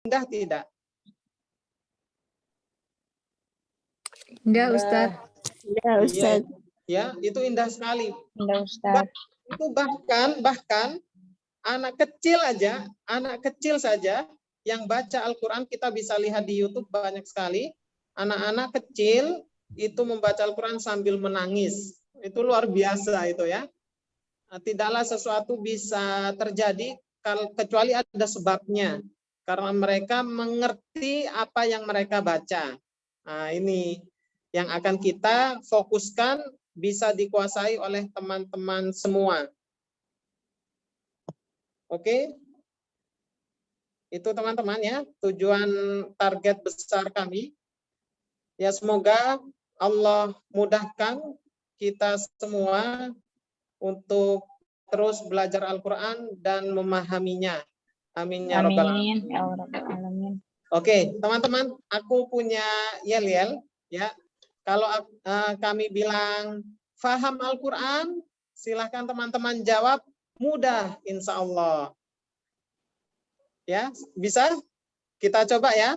Indah tidak? Indah, Ustaz. Ya, Ustaz. Ya, itu indah sekali. Indah, Ustaz. Itu bahkan anak kecil saja yang baca Al-Quran, kita bisa lihat di YouTube banyak sekali. Anak-anak kecil itu membaca Al-Quran sambil menangis. Itu luar biasa itu ya. Tidaklah sesuatu bisa terjadi kecuali ada sebabnya. Karena mereka mengerti apa yang mereka baca. Nah, ini yang akan kita fokuskan, bisa dikuasai oleh teman-teman semua. Oke? Itu teman-teman ya, tujuan target besar kami. Ya, semoga Allah mudahkan kita semua untuk terus belajar Al-Quran dan memahaminya. Amin ya rabbal alamin. Oke, teman-teman, aku punya yel-yel ya. Kalau kami bilang faham Al-Quran, silahkan teman-teman jawab mudah, insya Allah. Ya, bisa? Kita coba ya.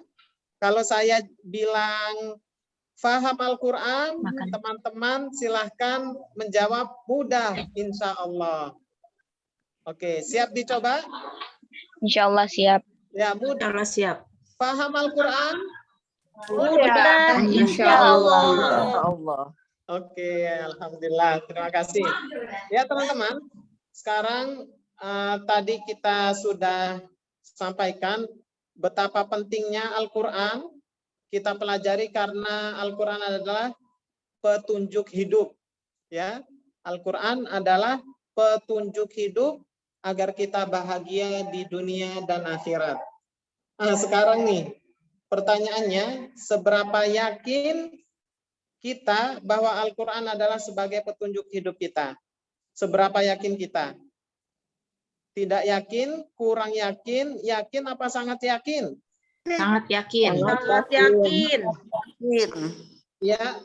Kalau saya bilang faham Al-Quran, teman-teman silahkan menjawab mudah, insya Allah. Oke, siap dicoba? Insya Allah siap. Ya, mudah. Insya Allah siap. Faham Al-Quran? Mudah. Insya Allah. Oke, alhamdulillah. Terima kasih. Ya, teman-teman. Sekarang tadi kita sudah sampaikan betapa pentingnya Al-Quran kita pelajari karena Al-Quran adalah petunjuk hidup. Ya, Al-Quran adalah petunjuk hidup agar kita bahagia di dunia dan akhirat. Nah, sekarang nih, pertanyaannya, seberapa yakin kita bahwa Al-Quran adalah sebagai petunjuk hidup kita? Seberapa yakin kita? Tidak yakin, kurang yakin, yakin apa sangat yakin? Sangat yakin. Sangat yakin. Ya,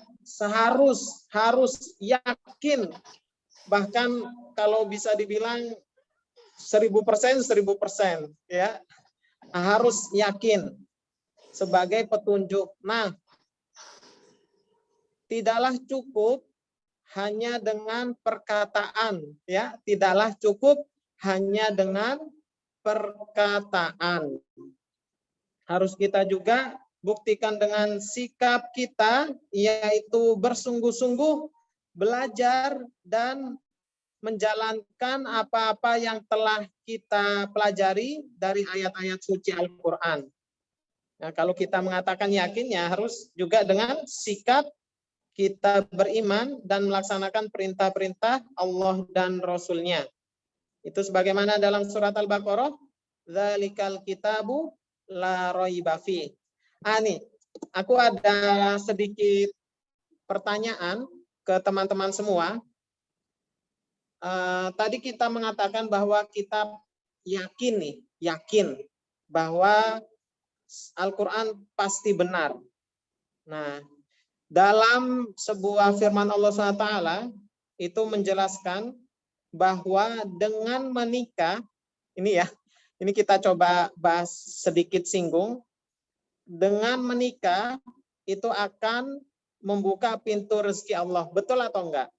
harus yakin. Bahkan kalau bisa dibilang 1000%, 1000%, ya. Harus yakin sebagai petunjuk. Nah, tidaklah cukup hanya dengan perkataan, ya. Tidaklah cukup hanya dengan perkataan. Harus kita juga buktikan dengan sikap kita, yaitu bersungguh-sungguh belajar dan menjalankan apa-apa yang telah kita pelajari dari ayat-ayat suci Al-Quran. Nah, kalau kita mengatakan yakin, ya harus juga dengan sikap kita beriman dan melaksanakan perintah-perintah Allah dan Rasul-Nya. Itu sebagaimana dalam surat Al-Baqarah, "Dzalikal kitabu la raiba fi." Nih, aku ada sedikit pertanyaan ke teman-teman semua. Tadi kita mengatakan bahwa kita yakin bahwa Al-Quran pasti benar. Nah, dalam sebuah firman Allah SWT itu menjelaskan bahwa dengan menikah, ini kita coba bahas sedikit singgung, dengan menikah itu akan membuka pintu rezeki Allah. Betul atau enggak?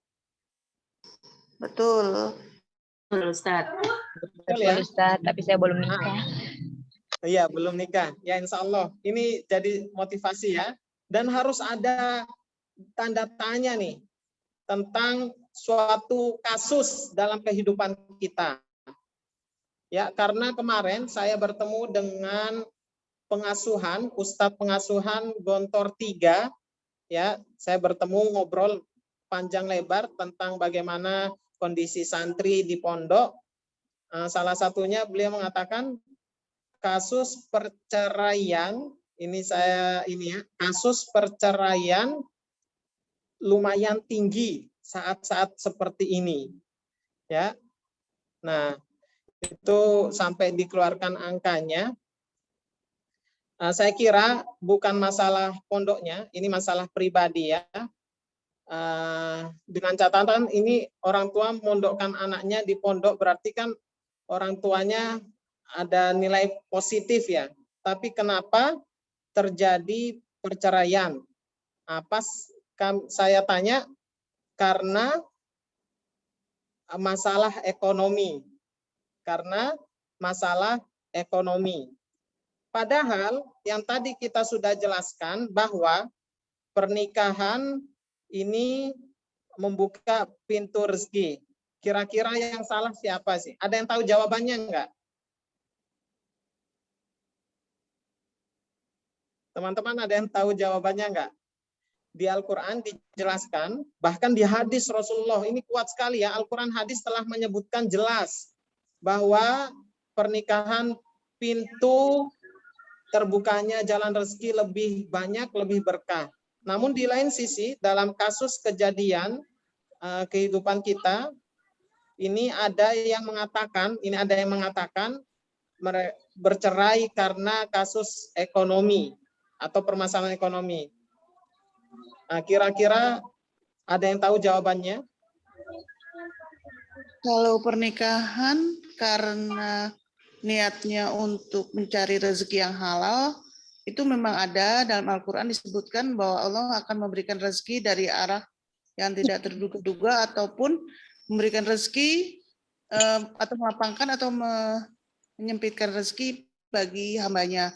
Betul. Betul, Ustaz. Betul ya? Ustaz, tapi saya belum nikah. Iya, belum nikah. Ya, insya Allah. Ini jadi motivasi ya. Dan harus ada tanda tanya nih tentang suatu kasus dalam kehidupan kita. Ya, karena kemarin saya bertemu dengan Ustadz pengasuhan Gontor 3. Ya, saya bertemu ngobrol panjang lebar tentang bagaimana kondisi santri di pondok. Salah satunya beliau mengatakan kasus perceraian, kasus perceraian lumayan tinggi saat-saat seperti ini. Ya. Nah, itu sampai dikeluarkan angkanya. Saya kira bukan masalah pondoknya, ini masalah pribadi ya. Dengan catatan ini orang tua memondokkan anaknya di pondok, berarti kan orang tuanya ada nilai positif ya. tapi kenapa terjadi perceraian? Saya tanya, karena masalah ekonomi. Karena masalah ekonomi. Padahal yang tadi kita sudah jelaskan bahwa pernikahan ini membuka pintu rezeki. Kira-kira yang salah siapa sih? Ada yang tahu jawabannya enggak? Teman-teman ada yang tahu jawabannya enggak? Di Al-Quran dijelaskan, bahkan di hadis Rasulullah, ini kuat sekali ya, Al-Quran hadis telah menyebutkan jelas bahwa pernikahan pintu terbukanya jalan rezeki lebih banyak, lebih berkah. Namun di lain sisi, dalam kasus kejadian kehidupan kita, ini ada yang mengatakan bercerai karena kasus ekonomi atau permasalahan ekonomi. Nah, kira-kira ada yang tahu jawabannya? Kalau pernikahan karena niatnya untuk mencari rezeki yang halal, itu memang ada dalam Al-Quran disebutkan bahwa Allah akan memberikan rezeki dari arah yang tidak terduga-duga ataupun memberikan rezeki atau melapangkan atau menyempitkan rezeki bagi hambanya.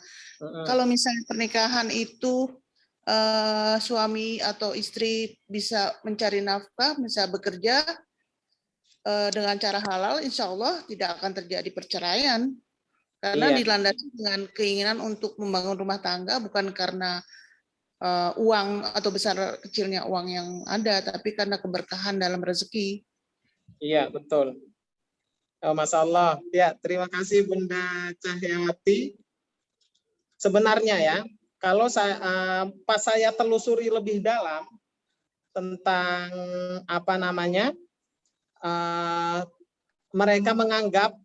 Kalau misalnya pernikahan itu suami atau istri bisa mencari nafkah, bisa bekerja dengan cara halal, insya Allah tidak akan terjadi perceraian. Karena dilandasi dengan keinginan untuk membangun rumah tangga, bukan karena uang atau besar kecilnya uang yang ada, tapi karena keberkahan dalam rezeki. Iya, betul. Masya Allah. Ya, terima kasih Bunda Cahyawati. Sebenarnya ya, kalau pas saya telusuri lebih dalam tentang mereka menganggap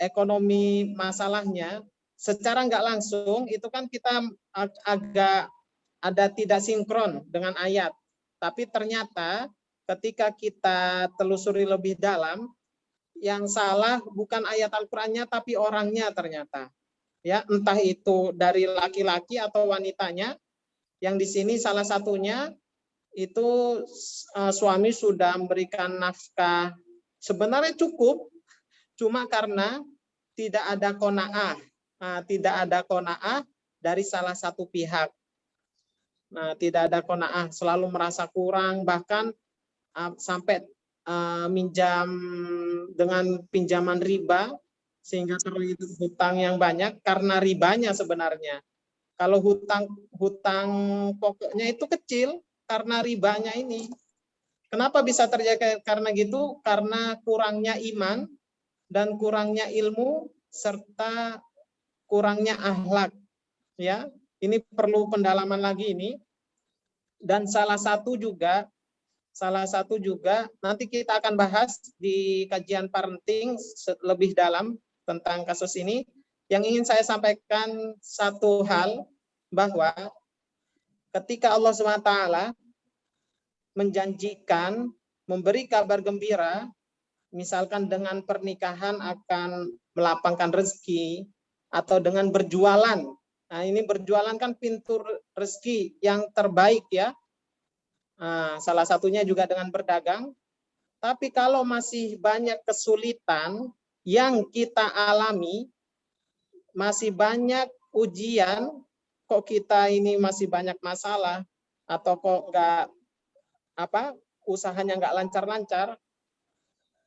ekonomi masalahnya secara nggak langsung itu kan kita agak ada tidak sinkron dengan ayat. Tapi ternyata ketika kita telusuri lebih dalam, yang salah bukan ayat Al-Qur'annya tapi orangnya ternyata. Ya, entah itu dari laki-laki atau wanitanya, yang di sini salah satunya itu suami sudah memberikan nafkah sebenarnya cukup, cuma karena tidak ada qanaah, dari salah satu pihak. Nah, tidak ada qanaah, selalu merasa kurang, bahkan sampai minjam dengan pinjaman riba, sehingga terlilit hutang yang banyak karena ribanya sebenarnya. Kalau hutang pokoknya itu kecil karena ribanya ini. Kenapa bisa terjadi karena gitu? Karena kurangnya iman dan kurangnya ilmu serta kurangnya akhlak. Ya, ini perlu pendalaman lagi ini. Dan salah satu juga nanti kita akan bahas di kajian parenting lebih dalam tentang kasus ini. Yang ingin saya sampaikan satu hal, bahwa ketika Allah SWT menjanjikan memberi kabar gembira, misalkan dengan pernikahan akan melapangkan rezeki, atau dengan berjualan. Nah, ini berjualan kan pintu rezeki yang terbaik ya. Nah, salah satunya juga dengan berdagang. Tapi kalau masih banyak kesulitan yang kita alami, masih banyak ujian, kok kita ini masih banyak masalah, atau kok usahanya nggak lancar-lancar,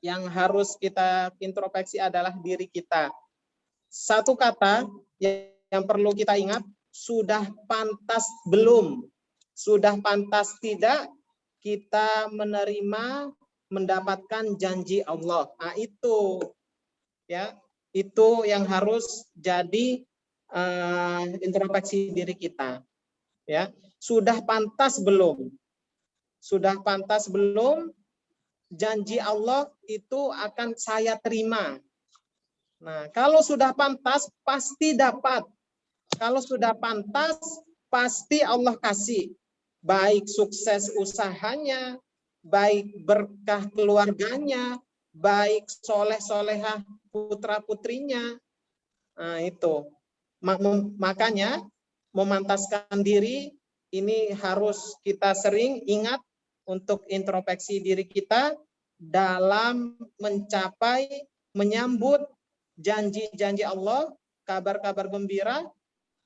yang harus kita introspeksi adalah diri kita. Satu kata yang perlu kita ingat, sudah pantas belum, sudah pantas tidak kita menerima mendapatkan janji Allah. Nah, itu ya, itu yang harus jadi introspeksi diri kita. Ya, sudah pantas belum? Sudah pantas belum? Janji Allah itu akan saya terima. Nah, kalau sudah pantas pasti dapat. Kalau sudah pantas pasti Allah kasih. Baik sukses usahanya, baik berkah keluarganya, baik soleh-solehah putra-putrinya. Nah, itu. Makanya memantaskan diri ini harus kita sering ingat untuk introspeksi diri kita dalam mencapai, menyambut janji-janji Allah, kabar-kabar gembira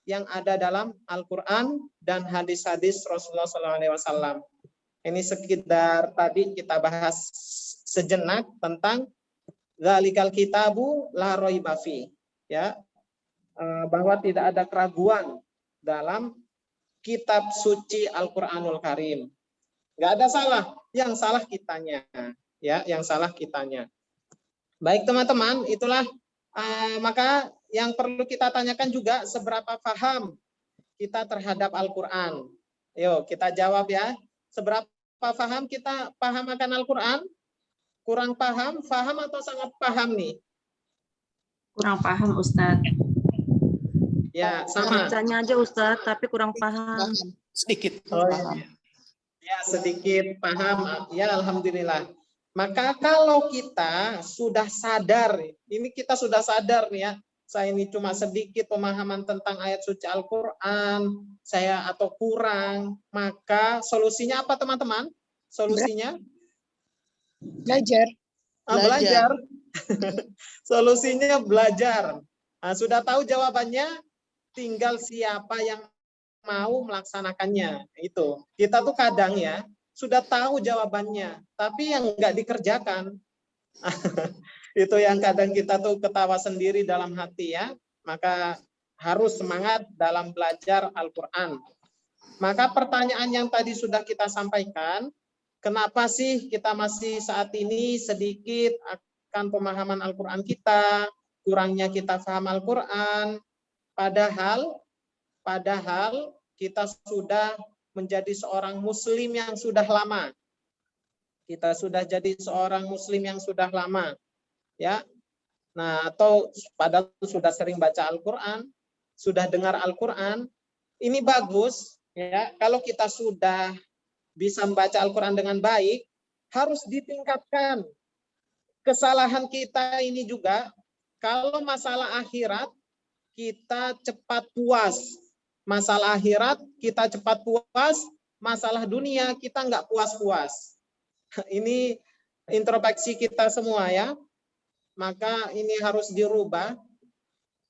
yang ada dalam Al-Quran dan hadis-hadis Rasulullah SAW. Ini sekedar tadi kita bahas sejenak tentang Dzalikal kitabu la raiba fi, ya, bahwa tidak ada keraguan dalam kitab suci Al-Qur'anul Karim. Nggak ada salah, yang salah kitanya, ya, yang salah kitanya. Baik teman-teman, itulah maka yang perlu kita tanyakan juga seberapa paham kita terhadap Al-Qur'an. Yuk kita jawab ya. Seberapa paham kita akan Al-Qur'an? Kurang paham, paham atau sangat paham nih? Kurang paham Ustadz. Ya, sama. Bacanya aja Ustadz, tapi kurang paham. Sedikit Oh, paham. ya, sedikit paham. Ya, alhamdulillah. Maka kalau kita sudah sadar, ini kita sudah sadar nih ya, saya ini cuma sedikit pemahaman tentang ayat suci Al-Qur'an, saya atau kurang, maka solusinya apa teman-teman? Solusinya? Belajar. Belajar. Solusinya belajar. Nah, sudah tahu jawabannya, tinggal siapa yang mau melaksanakannya. Itu. Kita tuh kadang ya, sudah tahu jawabannya, tapi yang nggak dikerjakan. Itu yang kadang kita tuh ketawa sendiri dalam hati ya. Maka harus semangat dalam belajar Al-Quran. Maka pertanyaan yang tadi sudah kita sampaikan, kenapa sih kita masih saat ini sedikit akan pemahaman Al-Quran kita, kurangnya kita paham Al-Quran, padahal kita sudah menjadi seorang muslim yang sudah lama. Kita sudah jadi seorang muslim yang sudah lama. Ya. Nah, atau padahal sudah sering baca Al-Quran, sudah dengar Al-Quran, ini bagus. Ya, kalau kita sudah bisa membaca Al-Quran dengan baik, harus ditingkatkan. Kesalahan kita ini juga, kalau masalah akhirat, kita cepat puas. Masalah akhirat, kita cepat puas. Masalah dunia, kita nggak puas-puas. Ini introspeksi kita semua ya. Maka ini harus dirubah.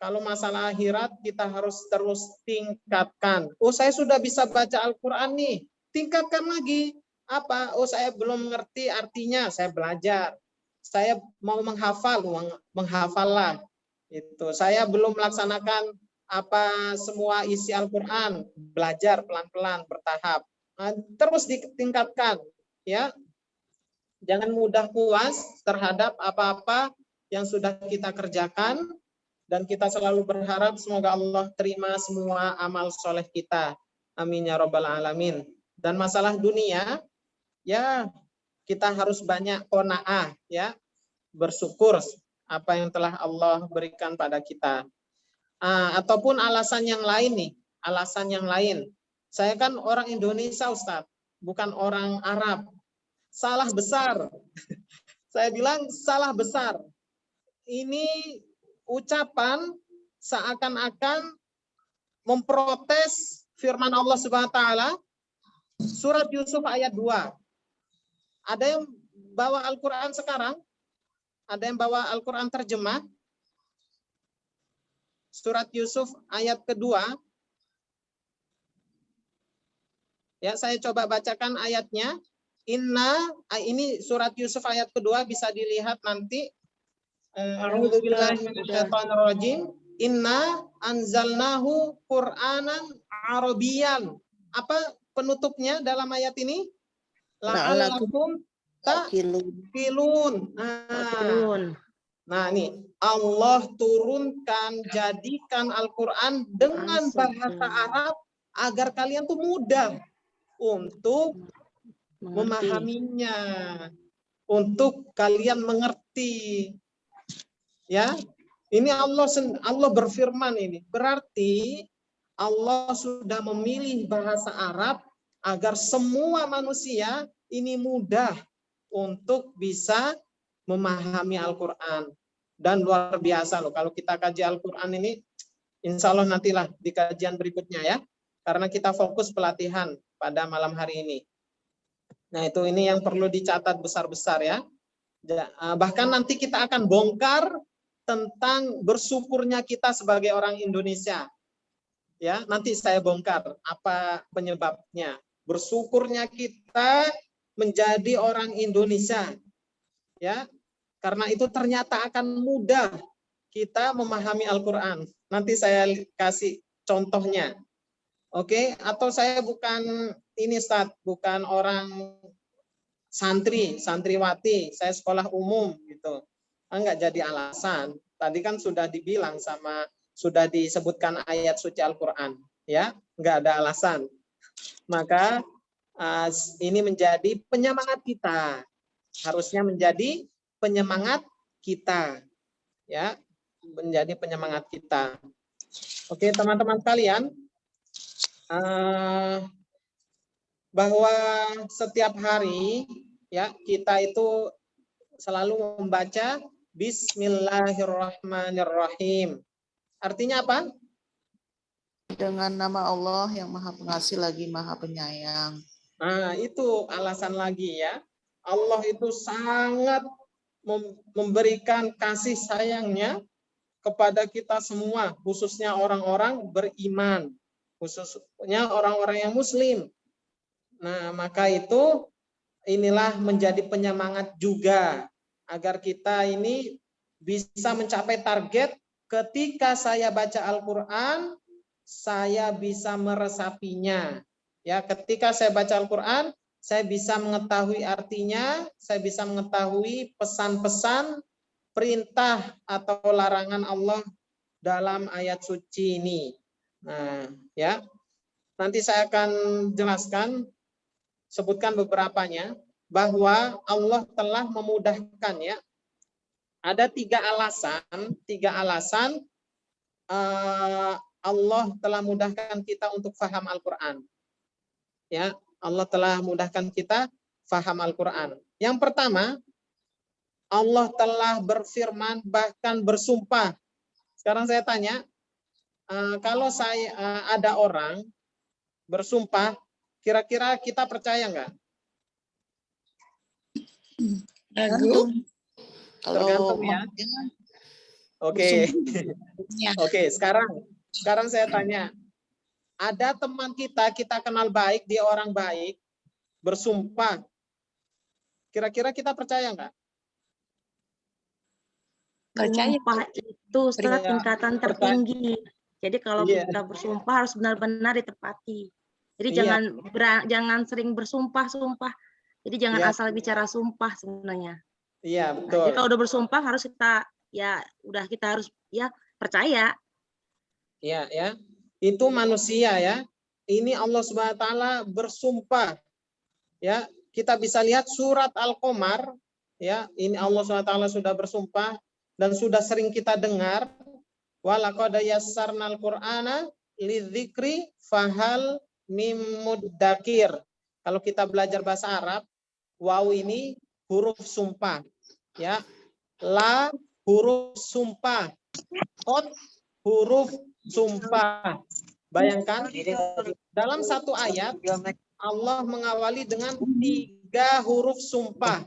Kalau masalah akhirat, kita harus terus tingkatkan. Oh, saya sudah bisa baca Al-Quran nih. Tingkatkan lagi. Apa? Oh, saya belum mengerti artinya, saya belajar. Saya mau menghafallah. Itu. Saya belum melaksanakan apa semua isi Al-Quran, belajar pelan-pelan, bertahap. Nah, terus ditingkatkan, ya. Jangan mudah puas terhadap apa-apa yang sudah kita kerjakan, dan kita selalu berharap semoga Allah terima semua amal soleh kita. Amin ya rabbal alamin. Dan masalah dunia, ya kita harus banyak qanaah, ya, bersyukur apa yang telah Allah berikan pada kita. Ataupun alasan yang lain nih, alasan yang lain. Saya kan orang Indonesia, Ustadz, bukan orang Arab. Salah besar. Saya bilang salah besar. Ini ucapan seakan-akan memprotes firman Allah Subhanahu wa taala surat Yusuf ayat 2. Ada yang bawa Al-Qur'an sekarang? Ada yang bawa Al-Qur'an terjemah? Surat Yusuf ayat kedua. Ya, saya coba bacakan ayatnya. Ini surat Yusuf ayat kedua, bisa dilihat nanti. A'udzubillahiminasyaitonirrajim. Inna anzalnahu Qur'anan Arabiyan. Apa penutupnya dalam ayat ini? La'alakum ta'qilun. Nah, ini Allah turunkan, jadikan Al-Quran dengan bahasa Arab agar kalian tuh mudah untuk memahaminya, untuk kalian mengerti. Ya, ini Allah berfirman ini. Berarti Allah sudah memilih bahasa Arab agar semua manusia ini mudah untuk bisa memahami Al-Quran. Dan luar biasa loh, kalau kita kaji Al-Quran ini, Insya Allah nantilah di kajian berikutnya ya. Karena kita fokus pelatihan pada malam hari ini. Nah ini yang perlu dicatat besar-besar ya. Bahkan nanti kita akan bongkar tentang bersyukurnya kita sebagai orang Indonesia. Ya, nanti saya bongkar apa penyebabnya. Bersyukurnya kita menjadi orang Indonesia. Ya, karena itu ternyata akan mudah kita memahami Al-Quran. Nanti saya kasih contohnya. Oke, atau saya bukan ini Ustaz, bukan orang santriwati, saya sekolah umum gitu. Enggak jadi alasan. Tadi kan sudah dibilang sudah disebutkan ayat suci Al-Quran, ya, enggak ada alasan. Maka ini menjadi penyemangat kita. Harusnya menjadi penyemangat kita, ya, menjadi penyemangat kita. Oke, teman-teman sekalian, bahwa setiap hari ya kita itu selalu membaca Bismillahirrahmanirrahim. Artinya apa? Dengan nama Allah yang Maha Pengasih lagi Maha Penyayang. Nah, itu alasan lagi ya. Allah itu sangat memberikan kasih sayangnya kepada kita semua, khususnya orang-orang beriman, khususnya orang-orang yang muslim. Nah, maka itu inilah menjadi penyemangat juga agar kita ini bisa mencapai target ketika saya baca Al-Quran, saya bisa meresapinya. Ya, ketika saya baca Al-Quran, saya bisa mengetahui artinya, saya bisa mengetahui pesan-pesan, perintah atau larangan Allah dalam ayat suci ini. Nah, ya. Nanti saya akan jelaskan, sebutkan beberapanya, bahwa Allah telah memudahkan ya. Ada tiga alasan Allah telah mudahkan kita untuk faham Al-Quran. Ya, Allah telah mudahkan kita faham Al-Quran. Yang pertama, Allah telah berfirman bahkan bersumpah. Sekarang saya tanya, kalau ada orang bersumpah, kira-kira kita percaya nggak? Ragu. Tergantung ya. Oke. Oke, sekarang saya tanya. Ada teman kita kenal baik, dia orang baik, bersumpah. Kira-kira kita percaya nggak? Sumpah itu Ustaz tingkatan tertinggi. Jadi kalau kita bersumpah harus benar-benar ditepati. Jadi jangan sering bersumpah-sumpah. Jadi jangan asal bicara sumpah sebenarnya. Iya, betul. Jadi kalau udah bersumpah harus kita harus percaya. Iya, ya. Itu manusia ya. Ini Allah Subhanahu wa taala bersumpah. Ya, kita bisa lihat surat Al-Qamar ya. Ini Allah Subhanahu wa taala sudah bersumpah dan sudah sering kita dengar, walaqad yassarnal qur'ana lidzikri fahal mim muddakir. Kalau kita belajar bahasa Arab, waw ini huruf sumpah ya, la huruf sumpah, qad huruf sumpah. Bayangkan dalam satu ayat Allah mengawali dengan 3 huruf sumpah.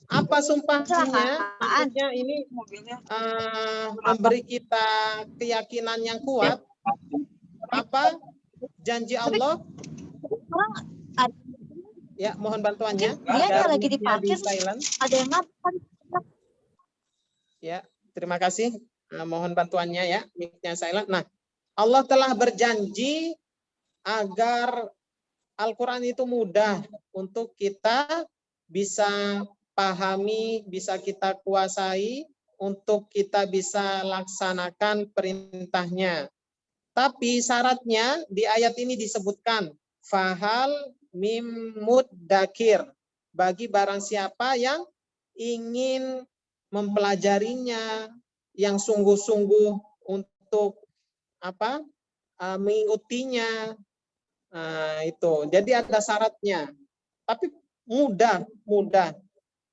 Apa sumpahnya? Maksudnya ini memberi kita keyakinan yang kuat. Apa janji Allah? Ya, mohon bantuannya. Dia lagi diparkir. Ada yang ya, terima kasih. Mohon bantuannya ya, mic-nya silent. Nah, Allah telah berjanji agar Al-Quran itu mudah untuk kita bisa pahami, bisa kita kuasai, untuk kita bisa laksanakan perintahnya. Tapi syaratnya di ayat ini disebutkan, fahal mim muddakir, bagi barang siapa yang ingin mempelajarinya, yang sungguh-sungguh untuk mengikutinya. Itu. Jadi ada syaratnya. Tapi mudah.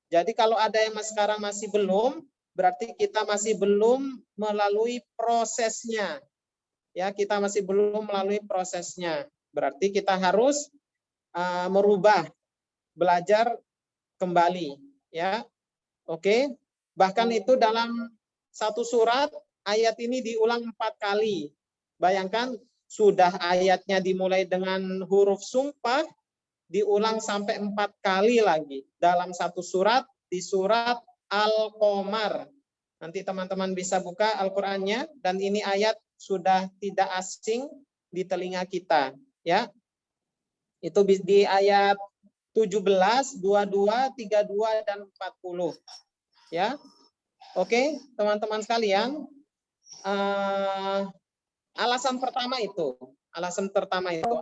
Jadi kalau ada yang sekarang masih belum, berarti kita masih belum melalui prosesnya. Ya, kita masih belum melalui prosesnya. Berarti kita harus merubah, belajar kembali, ya. Oke. Bahkan itu dalam satu surat ayat ini diulang 4 kali. Bayangkan sudah ayatnya dimulai dengan huruf sumpah, diulang sampai 4 kali lagi dalam satu surat, di surat Al-Qamar. Nanti teman-teman bisa buka Al-Qur'annya, dan ini ayat sudah tidak asing di telinga kita, ya. Itu di ayat 17, 22, 32 dan 40. Ya. Oke, teman-teman sekalian. Alasan pertama itu.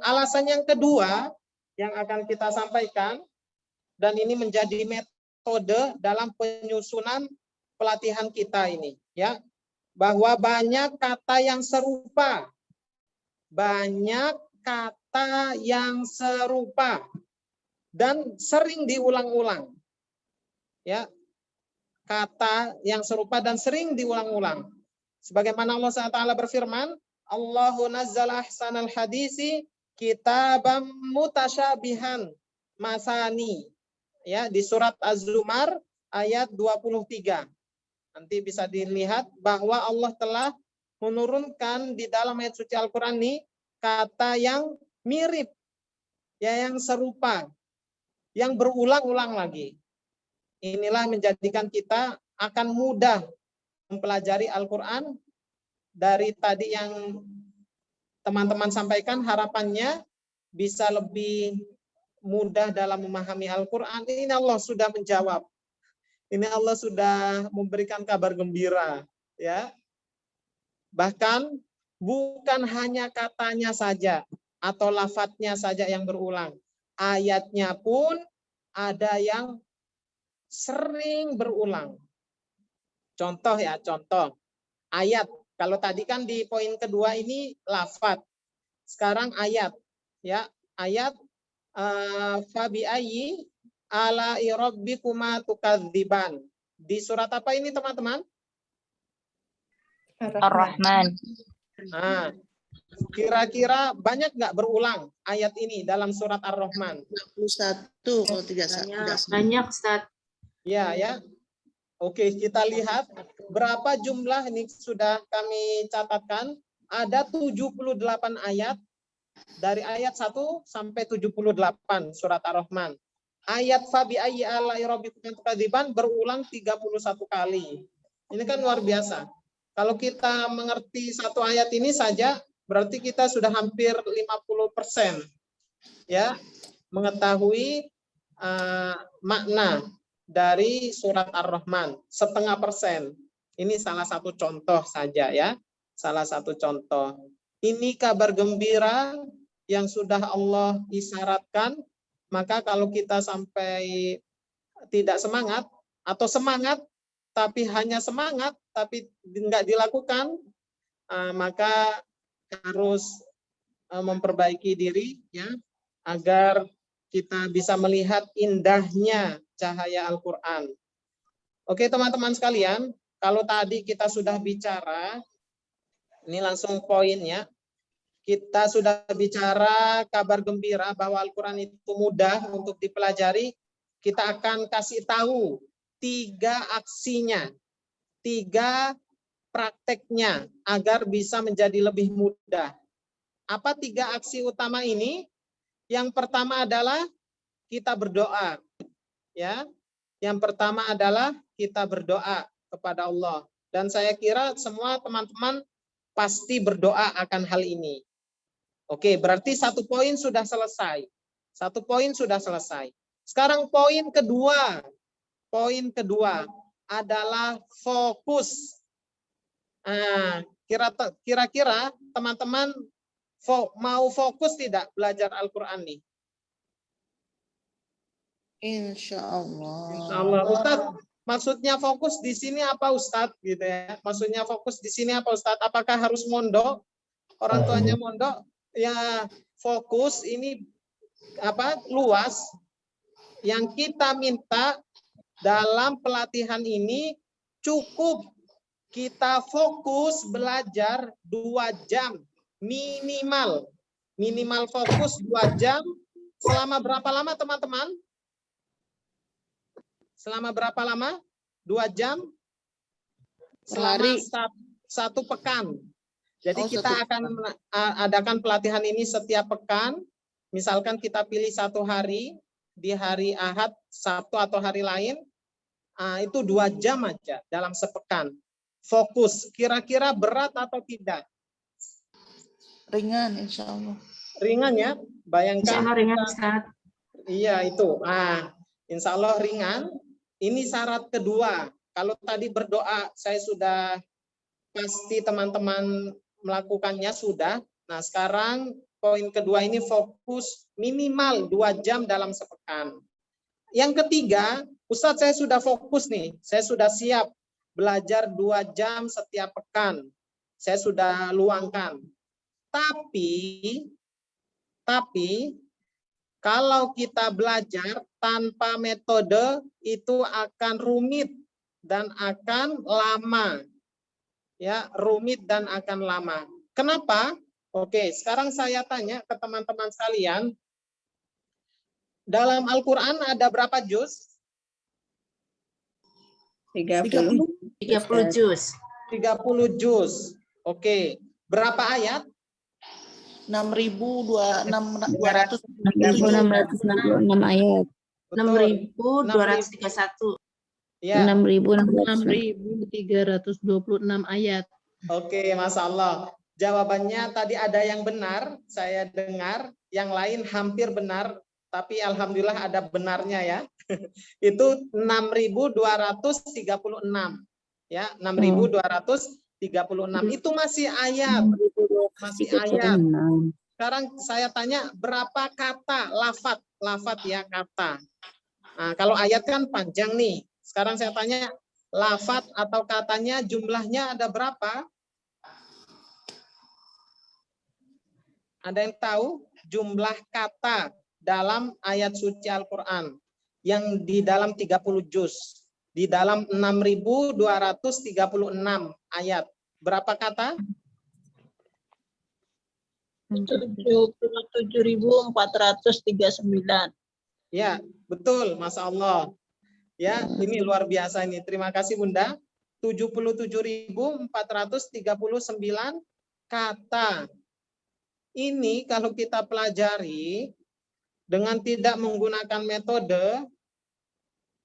Alasan yang kedua yang akan kita sampaikan, dan ini menjadi metode dalam penyusunan pelatihan kita ini, ya, bahwa banyak kata yang serupa. Banyak kata yang serupa dan sering diulang-ulang. Ya. Kata yang serupa dan sering diulang-ulang. Sebagaimana Allah SWT berfirman, Allahu nazzala ahsanal hadisi kitabam mutasyabihan masani. Ya, di surat Az-Zumar ayat 23. Nanti bisa dilihat bahwa Allah telah menurunkan di dalam ayat suci Al-Qur'an ini kata yang mirip, ya, yang serupa, yang berulang-ulang lagi. Inilah menjadikan kita akan mudah mempelajari Al-Qur'an. Dari tadi yang teman-teman sampaikan, harapannya bisa lebih mudah dalam memahami Al-Qur'an. Ini Allah sudah menjawab. Ini Allah sudah memberikan kabar gembira, ya. Bahkan bukan hanya katanya saja atau lafadznya saja yang berulang. Ayatnya pun ada yang sering berulang. Contoh, ya, contoh. Ayat. Kalau tadi kan di poin kedua ini lafadz. Sekarang ayat, ya. Ayat fabi ayyi ala rabbikuma tukadziban. Di surat apa ini, teman-teman? Ar-Rahman. Nah, kira-kira banyak nggak berulang ayat ini dalam surat Ar-Rahman? 21 kalau tidak salah. Banyak, Ustaz. Ya, ya. Oke, kita lihat berapa jumlah ini sudah kami catatkan. Ada 78 ayat dari ayat 1 sampai 78 surat Ar-Rahman. Ayat fabi ayyi ala rabbikum tukadziban berulang 31 kali. Ini kan luar biasa. Kalau kita mengerti satu ayat ini saja, berarti kita sudah hampir 50%, ya, mengetahui makna dari surat Ar-Rahman, 0,5%. Ini salah satu contoh saja, ya. Salah satu contoh. Ini kabar gembira yang sudah Allah isyaratkan. Maka kalau kita sampai tidak semangat atau semangat tapi hanya semangat tapi enggak dilakukan, maka harus memperbaiki diri, ya, agar kita bisa melihat indahnya cahaya Al-Qur'an. Oke, teman-teman sekalian, kalau tadi kita sudah bicara, ini langsung poinnya. Kita sudah bicara kabar gembira bahwa Al-Qur'an itu mudah untuk dipelajari. Kita akan kasih tahu 3 aksinya, 3 prakteknya agar bisa menjadi lebih mudah. Apa 3 aksi utama ini? Yang pertama adalah kita berdoa. Ya. Yang pertama adalah kita berdoa kepada Allah. Dan saya kira semua teman-teman pasti berdoa akan hal ini. Oke, berarti 1 poin sudah selesai. 1 poin sudah selesai. Sekarang poin kedua. Poin kedua adalah fokus. Kira-kira teman-teman mau fokus tidak belajar Al-Qur'an nih? Insya Allah. Insya Allah. Ustadz, maksudnya fokus di sini apa, Ustadz? Gitu ya. Maksudnya fokus di sini apa, Ustadz? Apakah harus mondok? Orang tuanya mondok? Ya, fokus ini luas. Yang kita minta dalam pelatihan ini cukup kita fokus belajar 2 jam Minimal fokus 2 jam. Selama berapa lama teman-teman? Selama berapa lama? 2 jam? Selama satu pekan. Jadi kita akan adakan pelatihan ini setiap pekan. Misalkan kita pilih 1 hari, di hari Ahad, Sabtu atau hari lain, itu 2 jam aja dalam sepekan. Fokus, kira-kira berat atau tidak? Ringan, insya Allah. Ringan ya, bayangkan. Insya Allah ringan, Ustaz. Iya itu. Insya Allah ringan. Ini syarat kedua. Kalau tadi berdoa, saya sudah pasti teman-teman melakukannya sudah. Nah sekarang poin kedua ini fokus minimal 2 jam dalam sepekan. Yang ketiga, Ustadz saya sudah fokus nih. Saya sudah siap belajar 2 jam setiap pekan. Saya sudah luangkan. Tapi kalau kita belajar tanpa metode itu akan rumit dan akan lama. Ya, rumit dan akan lama. Kenapa? Oke, sekarang saya tanya ke teman-teman sekalian. Dalam Al-Qur'an ada berapa juz? 30 juz. 30 juz. Oke. Berapa ayat? 6.666 6.266 ayat. 6.231. Ya. 6.326 ayat. Oke, Masya Allah. Jawabannya tadi ada yang benar, saya dengar. Yang lain hampir benar, tapi Alhamdulillah ada benarnya ya. Itu 6.236. Ya, 6.236. Itu masih ayat. Masih ayat. Sekarang saya tanya berapa kata lafat ya kata. Nah, kalau ayat kan panjang nih. Sekarang saya tanya lafat atau katanya jumlahnya ada berapa? Ada yang tahu jumlah kata dalam ayat suci Al-Qur'an yang di dalam 30 juz, di dalam 6.236 ayat. Berapa kata? 77.439. Ya, betul, Masya Allah. Ya, ini luar biasa ini. Terima kasih Bunda. 77.439 kata. Ini kalau kita pelajari dengan tidak menggunakan metode,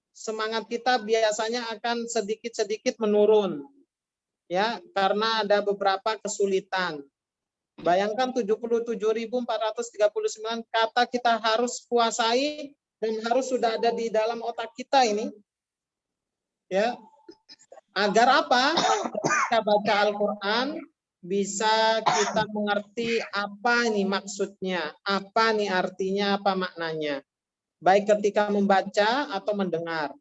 semangat kita biasanya akan sedikit-sedikit menurun. Ya, karena ada beberapa kesulitan. Bayangkan 77.439 kata kita harus kuasai dan harus sudah ada di dalam otak kita ini. Ya. Agar apa? Kita baca Al-Qur'an bisa kita mengerti apa ini maksudnya, apa nih artinya, apa maknanya. Baik ketika membaca atau mendengar.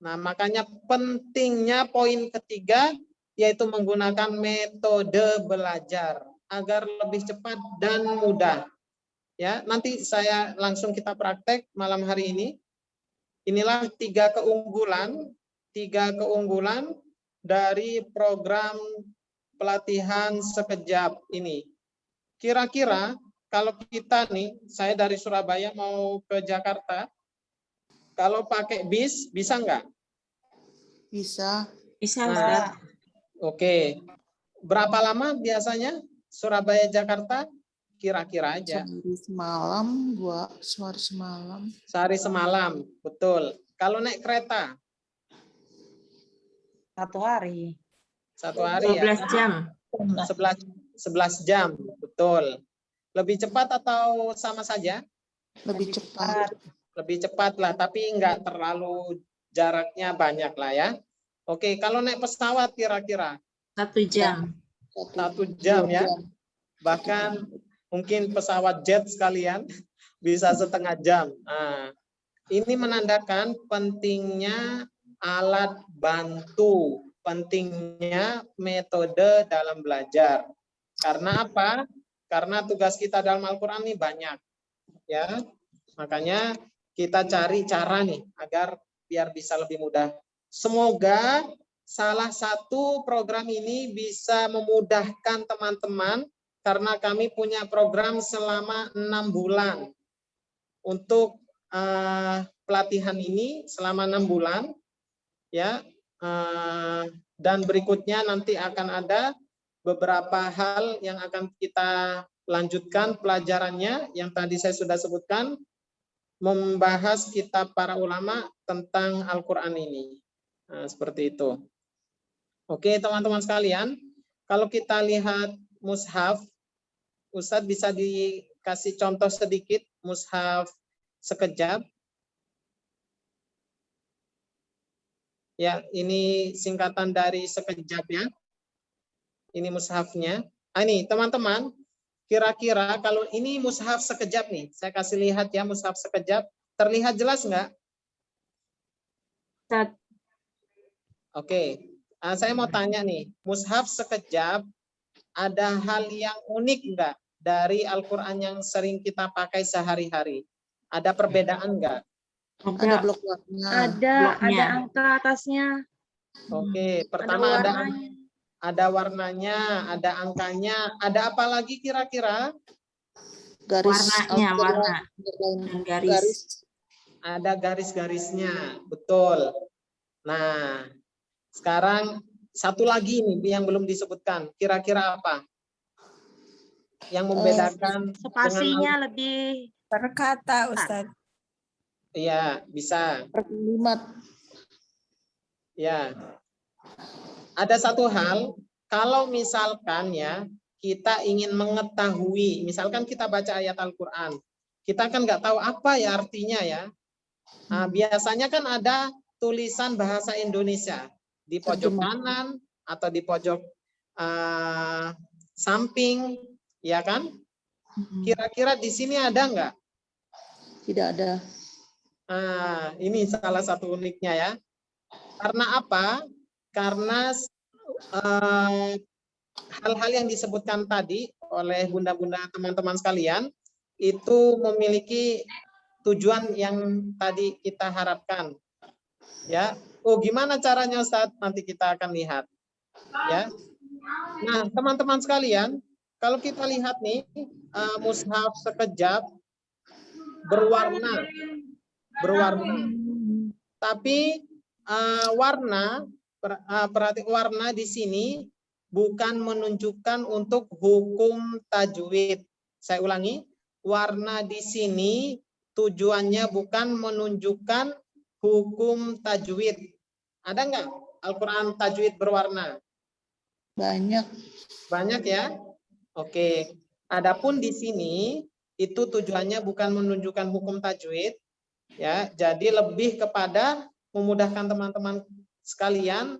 Nah, makanya pentingnya poin ketiga yaitu menggunakan metode belajar agar lebih cepat dan mudah. Ya, nanti saya langsung kita praktek malam hari ini. Inilah 3 keunggulan dari program pelatihan sekejap ini. Kira-kira kalau kita nih, saya dari Surabaya mau ke Jakarta, kalau pakai bis bisa nggak? Bisa. Bisa, Nah, Ustaz. oke. Berapa lama biasanya Surabaya Jakarta? Kira-kira aja. Sehari semalam, Sehari semalam, betul. Kalau naik kereta? 1 hari. 1 hari ya. 12 jam. 11 jam, betul. Lebih cepat atau sama saja? lebih cepat. Lebih cepat lah, tapi nggak terlalu jaraknya banyak lah ya. Oke, kalau naik pesawat kira-kira? 1 jam. 1 jam ya. Bahkan mungkin pesawat jet sekalian bisa 1/2 jam. Nah, ini menandakan pentingnya alat bantu, pentingnya metode dalam belajar. Karena apa? Karena tugas kita dalam Al-Qur'an ini banyak. Ya. Makanya kita cari cara nih agar biar bisa lebih mudah. Semoga salah satu program ini bisa memudahkan teman-teman karena kami punya program selama 6 bulan untuk pelatihan ini selama 6 bulan, ya. Dan berikutnya nanti akan ada beberapa hal yang akan kita lanjutkan pelajarannya yang tadi saya sudah sebutkan, membahas kitab para ulama tentang Al-Quran ini. Nah, seperti itu. Oke, teman-teman sekalian, kalau kita lihat mushaf, Ustadz bisa dikasih contoh sedikit mushaf sekejap. Ya, ini singkatan dari sekejap ya. Ini mushafnya. Ini teman-teman, kira-kira kalau ini mushaf sekejap nih, saya kasih lihat ya mushaf sekejap. Terlihat jelas nggak? Oke, saya mau tanya nih, mushaf sekejap ada hal yang unik nggak dari Al-Quran yang sering kita pakai sehari-hari? Ada perbedaan nggak? Ada blok warna. Ada bloknya. angka atasnya. Oke, pertama ada warnanya. warnanya, ada angkanya, ada apa lagi kira-kira? Garis Warnanya, warna. Dan garis. Ada garis-garisnya, betul. Nah, sekarang satu lagi nih yang belum disebutkan, kira-kira apa? Yang membedakan Spasinya lebih Per kata, Ustaz. Iya, bisa. kalimat. Ya. Ada satu hal, kalau misalkan ya, kita ingin mengetahui, misalkan kita baca ayat Al-Quran, kita kan nggak tahu apa ya artinya ya. Nah, biasanya kan ada tulisan bahasa Indonesia di pojok kanan atau di pojok samping, ya kan? Kira-kira di sini ada nggak? Tidak ada. Nah, ini salah satu uniknya ya. Karena apa? Karena hal-hal yang disebutkan tadi oleh bunda-bunda teman-teman sekalian itu memiliki tujuan yang tadi kita harapkan. Ya. Oh, gimana caranya Ustaz? Nanti kita akan lihat. Ya. Nah, teman-teman sekalian, kalau kita lihat nih mushaf sekejap berwarna. Tapi warna di sini bukan menunjukkan untuk hukum tajwid. Saya ulangi, warna di sini tujuannya bukan menunjukkan hukum tajwid. Ada nggak Al-Quran tajwid berwarna? Banyak. Banyak ya? Oke. Adapun di sini itu tujuannya bukan menunjukkan hukum tajwid, ya. Jadi lebih kepada memudahkan teman-teman sekalian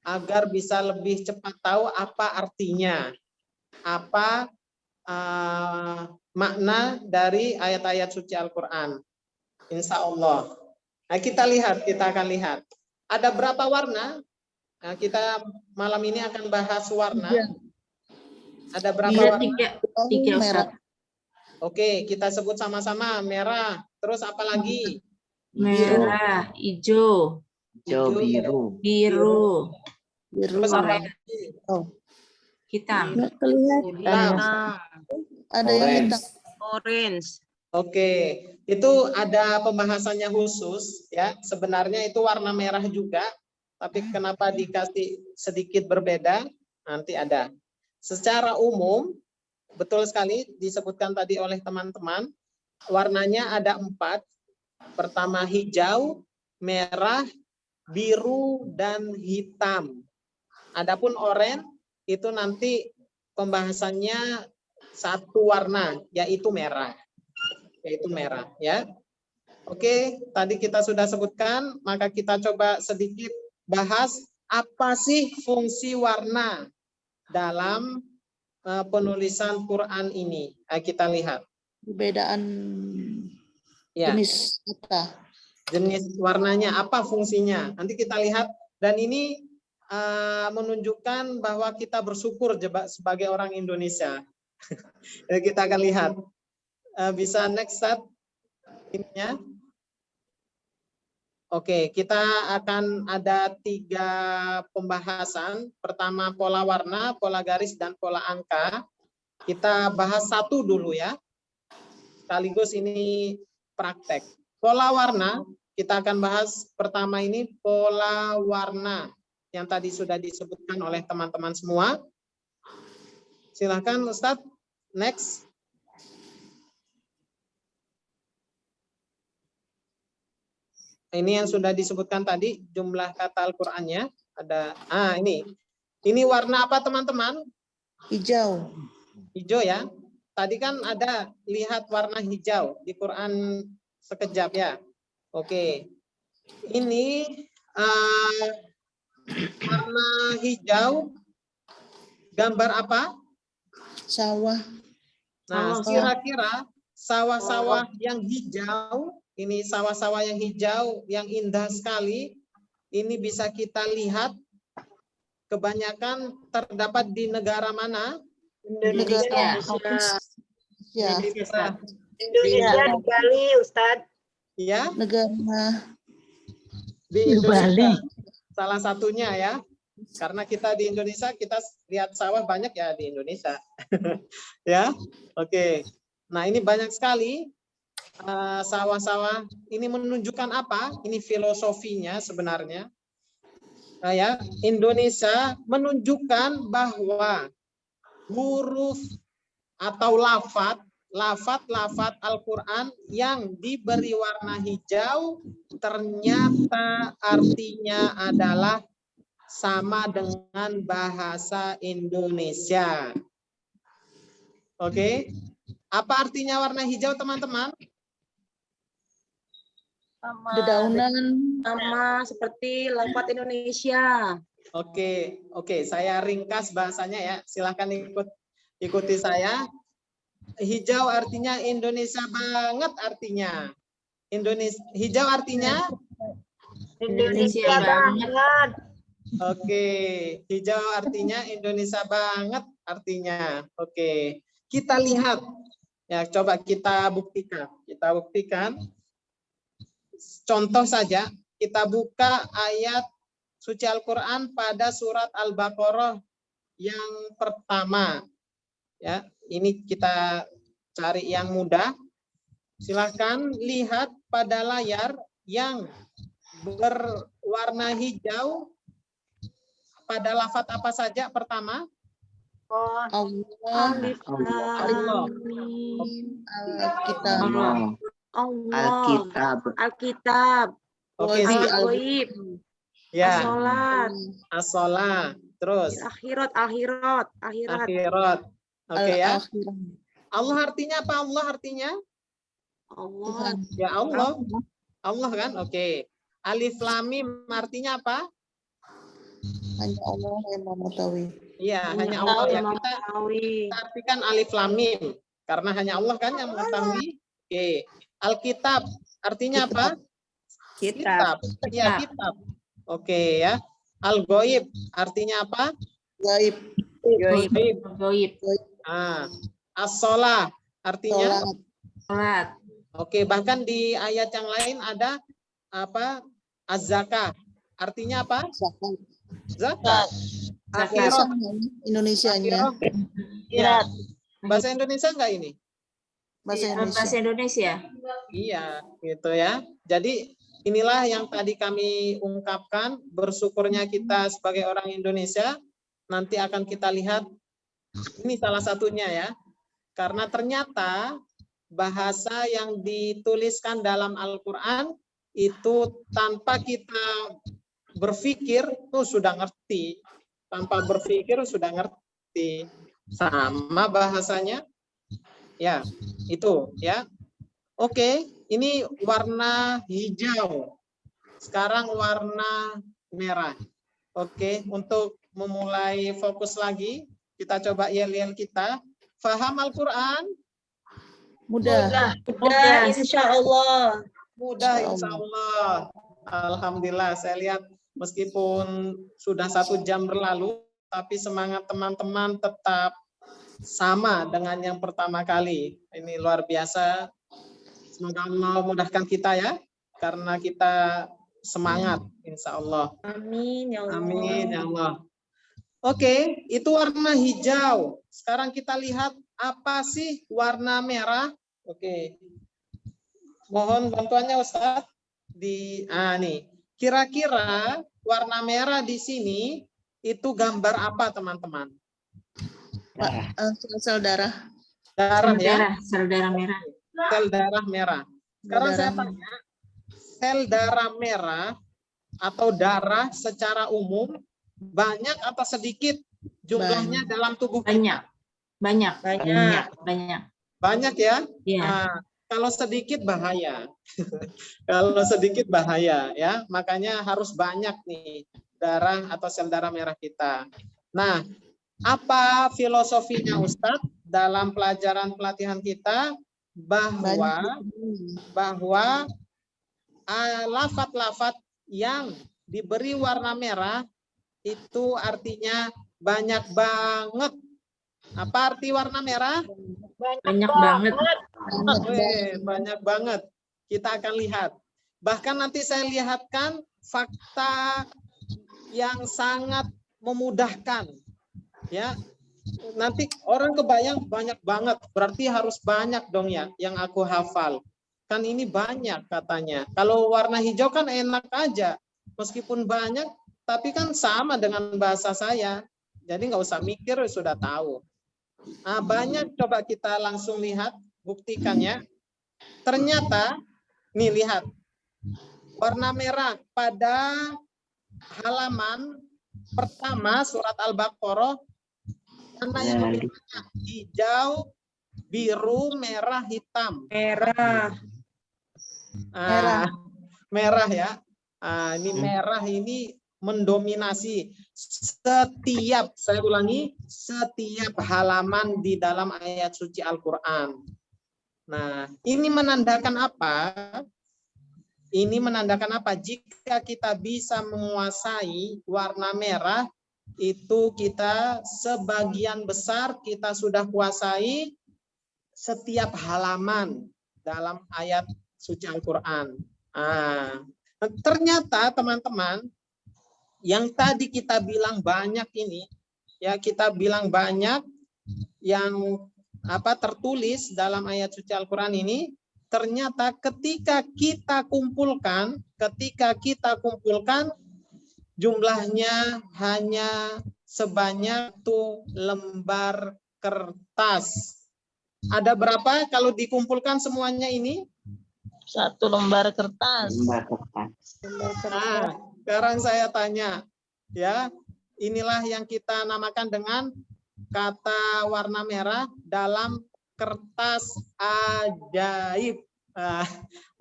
agar bisa lebih cepat tahu apa artinya, apa makna dari ayat-ayat suci Al-Quran. Insya Allah. Nah, kita akan lihat. Ada berapa warna? Nah, kita malam ini akan bahas warna. Ada berapa warna? Tiga, merah. Oke, kita sebut sama-sama. Merah. Terus apa lagi? merah, hijau, Hijau, biru, Terus apa lagi? hitam, Nggak kelihatan. Ada yang hitam. Orange. Oke, itu ada pembahasannya khusus ya. Sebenarnya itu warna merah juga, tapi kenapa dikasih sedikit berbeda? Nanti ada. Secara umum, betul sekali disebutkan tadi oleh teman-teman, warnanya ada 4. Pertama hijau, merah, biru, dan hitam. Adapun oranye itu nanti pembahasannya satu warna, yaitu merah. Ya. Oke, tadi kita sudah sebutkan, maka kita coba sedikit bahas apa sih fungsi warna dalam penulisan Quran ini. Kita lihat. Perbedaan Ya. jenis kata. Jenis warnanya, apa fungsinya. Nanti kita lihat, dan ini menunjukkan bahwa kita bersyukur sebagai orang Indonesia. Kita akan lihat. Bisa next slide ininya. Oke, kita akan ada 3 pembahasan. Pertama pola warna, pola garis, dan pola angka. Kita bahas satu dulu ya. Sekaligus ini praktek. Pola warna, kita akan bahas pertama ini pola warna yang tadi sudah disebutkan oleh teman-teman semua. Silahkan Ustadz, next. Ini yang sudah disebutkan tadi, jumlah kata Al-Qur'annya. Ada, ini warna apa teman-teman? Hijau. Hijau ya. Tadi kan ada lihat warna hijau di Quran sekejap ya. Oke. Ini warna hijau gambar apa? Sawah. Nah, kira-kira sawah-sawah yang hijau, ini sawah-sawah yang hijau yang indah sekali, ini bisa kita lihat kebanyakan terdapat di negara mana? Negara ya. Indonesia. Indonesia di Bali, Ustadz. Ya, Negara di Indonesia. Salah satunya ya. Karena kita di Indonesia, kita lihat sawah banyak ya di Indonesia. Ya, oke. Nah, ini banyak sekali sawah-sawah. Ini menunjukkan apa? Ini filosofinya sebenarnya. Nah, ya, Indonesia menunjukkan bahwa huruf atau lafat Al-Quran yang diberi warna hijau ternyata artinya adalah sama dengan bahasa Indonesia. Oke. Apa artinya warna hijau, teman-teman? dedaunan. Sama seperti lafaz Indonesia. Oke, saya ringkas bahasanya ya. Silahkan ikuti saya. Hijau artinya Indonesia banget artinya. Hijau artinya Indonesia banget. Oke, hijau artinya Indonesia banget artinya. Oke, kita lihat ya, coba kita buktikan. Contoh saja, kita buka ayat suci Al-Quran pada surat Al-Baqarah yang pertama. Ya, ini kita cari yang mudah. Silahkan lihat pada layar yang berwarna hijau. Pada lafaz apa saja pertama? Allah. Alkitab. Oke, Al-Ghaib. ya. As-sholat. Terus Akhirat. akhirat. Oke ya. Allah artinya apa? Allah artinya? Allah. Ya Allah. Allah kan? Oke. Alif Lam Mim artinya apa? Hanya Allah yang mengetahui. Iya, hanya Allah ya. Kita Mengetahui. artikan Alif Lam Mim karena hanya Allah kan yang mengetahui. Oke. Alkitab artinya apa? Kitab. Iya, kitab. Oke ya. Al-Ghaib artinya apa? Gaib. Ghaib. As-sholah artinya? Sholat. Oke, bahkan di ayat yang lain ada apa? Az-zakah. Artinya apa? Zakat. Akhirat. Indonesianya. Ya. Bahasa Indonesia enggak ini? Bahasa Indonesia. Iya, gitu ya. Jadi inilah yang tadi kami ungkapkan, bersyukurnya kita sebagai orang Indonesia. Nanti akan kita lihat, ini salah satunya ya. Karena ternyata bahasa yang dituliskan dalam Al-Quran itu tanpa kita berpikir tuh sudah ngerti. Tanpa berpikir sudah ngerti. Sama bahasanya. Ya, itu ya. Oke, ini warna hijau. Sekarang warna merah. Oke, untuk memulai fokus lagi, kita coba yel-yel kita. Faham Al-Quran? Mudah. Insya Allah. Mudah, insya Allah. Alhamdulillah, saya lihat meskipun sudah 1 jam berlalu, tapi semangat teman-teman tetap sama dengan yang pertama kali. Ini luar biasa. Semoga Allah mudahkan kita ya, karena kita semangat, insya Allah. Amin ya Allah. Amin ya Allah. Oke, itu warna hijau. Sekarang kita lihat apa sih warna merah? Oke. Mohon bantuannya Ustadz. Nih. Kira-kira warna merah di sini itu gambar apa, teman-teman? Sel darah. Darah ya. Sel darah merah. Sel darah merah. Sekarang Darah. saya tanya, sel darah merah atau darah secara umum banyak atau sedikit jumlahnya dalam tubuh kita? Banyak. Banyak ya? Iya. Nah, kalau sedikit bahaya. Kalau sedikit bahaya ya. Makanya harus banyak nih darah atau sel darah merah kita. Nah, apa filosofinya Ustadz dalam pelajaran pelatihan kita bahwa lafat-lafat yang diberi warna merah itu artinya banyak banget. Apa arti warna merah? Banyak banget. Banyak banget. Kita akan lihat. Bahkan nanti saya lihatkan fakta yang sangat memudahkan. Ya, nanti orang kebayang banyak banget. Berarti harus banyak dong ya yang aku hafal. Kan ini banyak katanya. Kalau warna hijau kan enak aja. Meskipun banyak, tapi kan sama dengan bahasa saya. Jadi nggak usah mikir, sudah tahu. Nah, banyak, coba kita langsung lihat, buktikannya. Ternyata, nih lihat, warna merah pada halaman pertama surat Al-Baqarah, warna yang lebih banyak, hijau, biru, merah, hitam. Merah ya. Ini merah ini mendominasi setiap, saya ulangi, setiap halaman di dalam ayat suci Al-Quran. Nah, ini menandakan apa? Ini menandakan apa? Jika kita bisa menguasai warna merah, itu kita sebagian besar kita sudah kuasai setiap halaman dalam ayat suci Al-Quran. Ternyata teman-teman, yang tadi kita bilang banyak ini, ya kita bilang banyak yang tertulis dalam ayat suci Al-Quran ini, ternyata ketika kita kumpulkan jumlahnya hanya sebanyak 1 lembar kertas. Ada berapa kalau dikumpulkan semuanya ini? 1 lembar kertas. Nah, sekarang saya tanya, ya, inilah yang kita namakan dengan kata warna merah dalam kertas ajaib.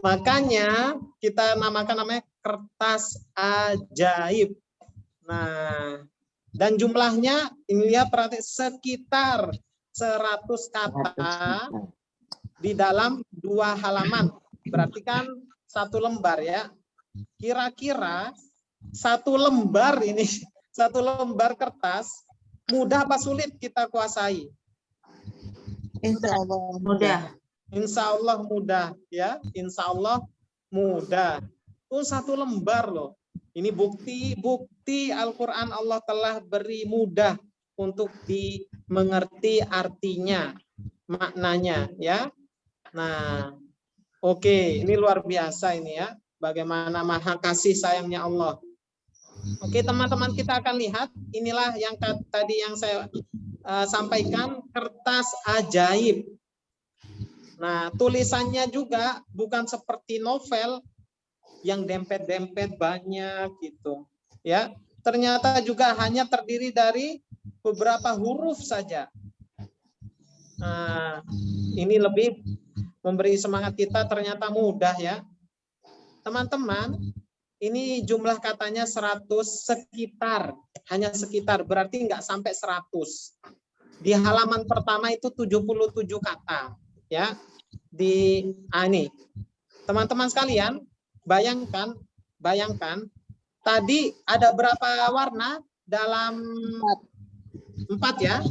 Makanya kita namanya kertas ajaib. Nah, dan jumlahnya ini lihat berarti sekitar 100 kata di dalam 2 halaman. Berarti kan 1 lembar ya. Kira-kira 1 lembar ini, 1 lembar kertas, mudah apa sulit kita kuasai? Insya Allah Mudah. Insya Allah mudah ya. Insya Allah mudah. Itu 1 lembar loh. Ini bukti Al-Quran Allah telah beri mudah untuk dimengerti artinya, maknanya ya. Nah, oke, ini luar biasa ini ya. Bagaimana maha kasih sayangnya Allah. Oke, teman-teman, kita akan lihat. Inilah yang tadi yang saya sampaikan, kertas ajaib. Nah, tulisannya juga bukan seperti novel yang dempet-dempet banyak gitu. Ya, ternyata juga hanya terdiri dari beberapa huruf saja. Nah, ini lebih memberi semangat kita, ternyata mudah ya. Teman-teman, ini jumlah katanya 100 sekitar, hanya sekitar, berarti nggak sampai 100. Di halaman pertama itu 77 kata, ya. Ini, teman-teman sekalian, bayangkan, tadi ada berapa warna dalam 4 ya?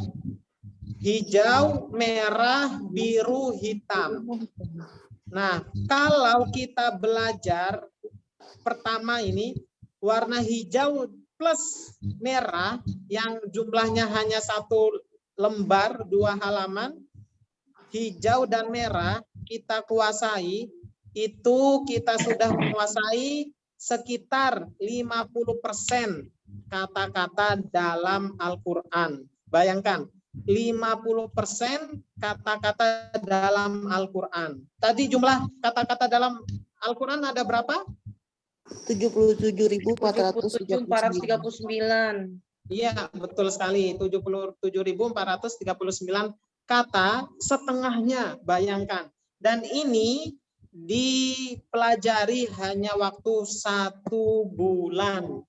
Hijau, merah, biru, hitam. Nah, kalau kita belajar pertama ini, warna hijau plus merah yang jumlahnya hanya 1 lembar, 2 halaman, hijau dan merah kita kuasai, itu kita sudah menguasai sekitar 50% kata-kata dalam Al-Quran. Bayangkan, 50% kata-kata dalam Al-Quran. Tadi jumlah kata-kata dalam Al-Quran ada berapa? 77.439. Iya, betul sekali. 77.439 kata, setengahnya, bayangkan. Dan ini dipelajari hanya waktu 1 bulan.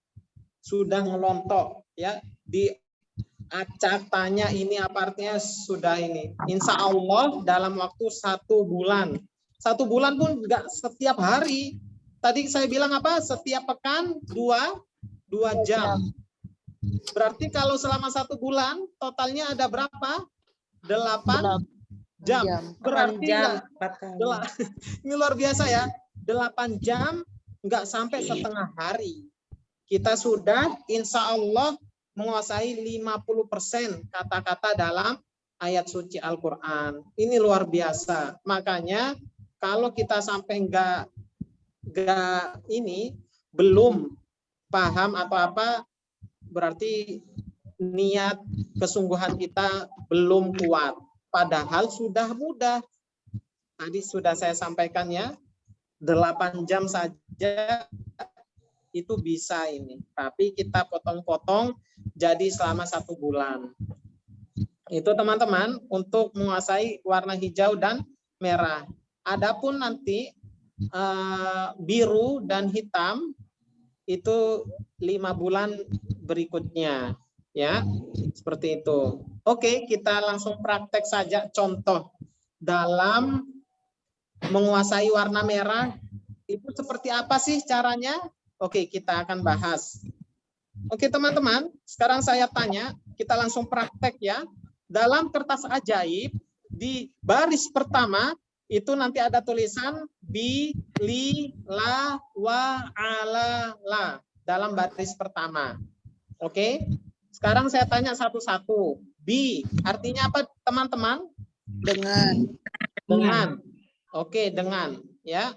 Sudah ngelontok, ya. Diacak, tanya ini apa artinya, sudah ini. Insya Allah dalam waktu 1 bulan. 1 bulan pun enggak setiap hari. Tadi saya bilang apa? Setiap pekan 2 jam. Berarti kalau selama 1 bulan totalnya ada berapa? 8 jam. Berarti ini luar biasa ya. 8 jam enggak sampai setengah hari. Kita sudah insya Allah menguasai 50% kata-kata dalam ayat suci Al-Quran. Ini luar biasa. Makanya kalau kita sampai enggak ini belum paham atau apa, berarti niat kesungguhan kita belum kuat. Padahal sudah mudah. Tadi sudah saya sampaikan ya, 8 jam saja itu bisa ini. Tapi kita potong-potong jadi selama 1 bulan. Itu teman-teman untuk menguasai warna hijau dan merah. Adapun nanti biru dan hitam itu 5 bulan berikutnya, ya, seperti itu. Oke, kita langsung praktek saja contoh dalam menguasai warna merah itu seperti apa sih caranya? Oke, kita akan bahas. Oke teman-teman, sekarang saya tanya, kita langsung praktek ya. Dalam kertas ajaib di baris pertama itu nanti ada tulisan bi, li, la, wa, ala, la dalam baris pertama. Oke. Sekarang saya tanya satu-satu. Bi artinya apa teman-teman? Dengan. Oke, dengan ya.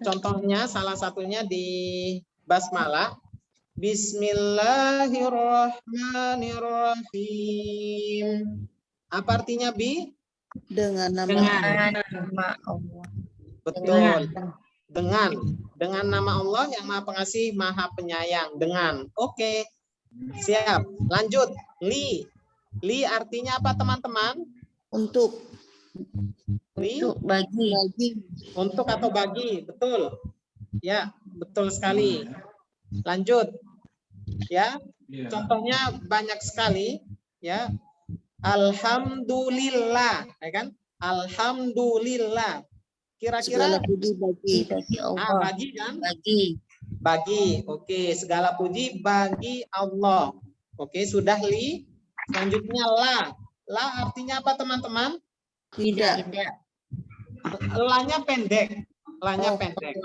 Contohnya salah satunya di basmalah. Bismillahirrahmanirrahim. Apa artinya bi? Dengan nama Allah. Betul. Dengan nama Allah yang Maha Pengasih, Maha Penyayang. Dengan. Oke. Siap. Lanjut. Li. Li artinya apa teman-teman? untuk Li. Untuk bagi. Untuk atau bagi. Betul. Ya, betul sekali. Lanjut. Ya. Contohnya banyak sekali. Ya. Alhamdulillah, ya kan? Alhamdulillah. Kira-kira segala puji bagi Allah. bagi kan? Bagi. Bagi. Oke, segala puji bagi Allah. Oke, sudah li. Selanjutnya la. La artinya apa teman-teman? tidak La-nya pendek. La-nya pendek.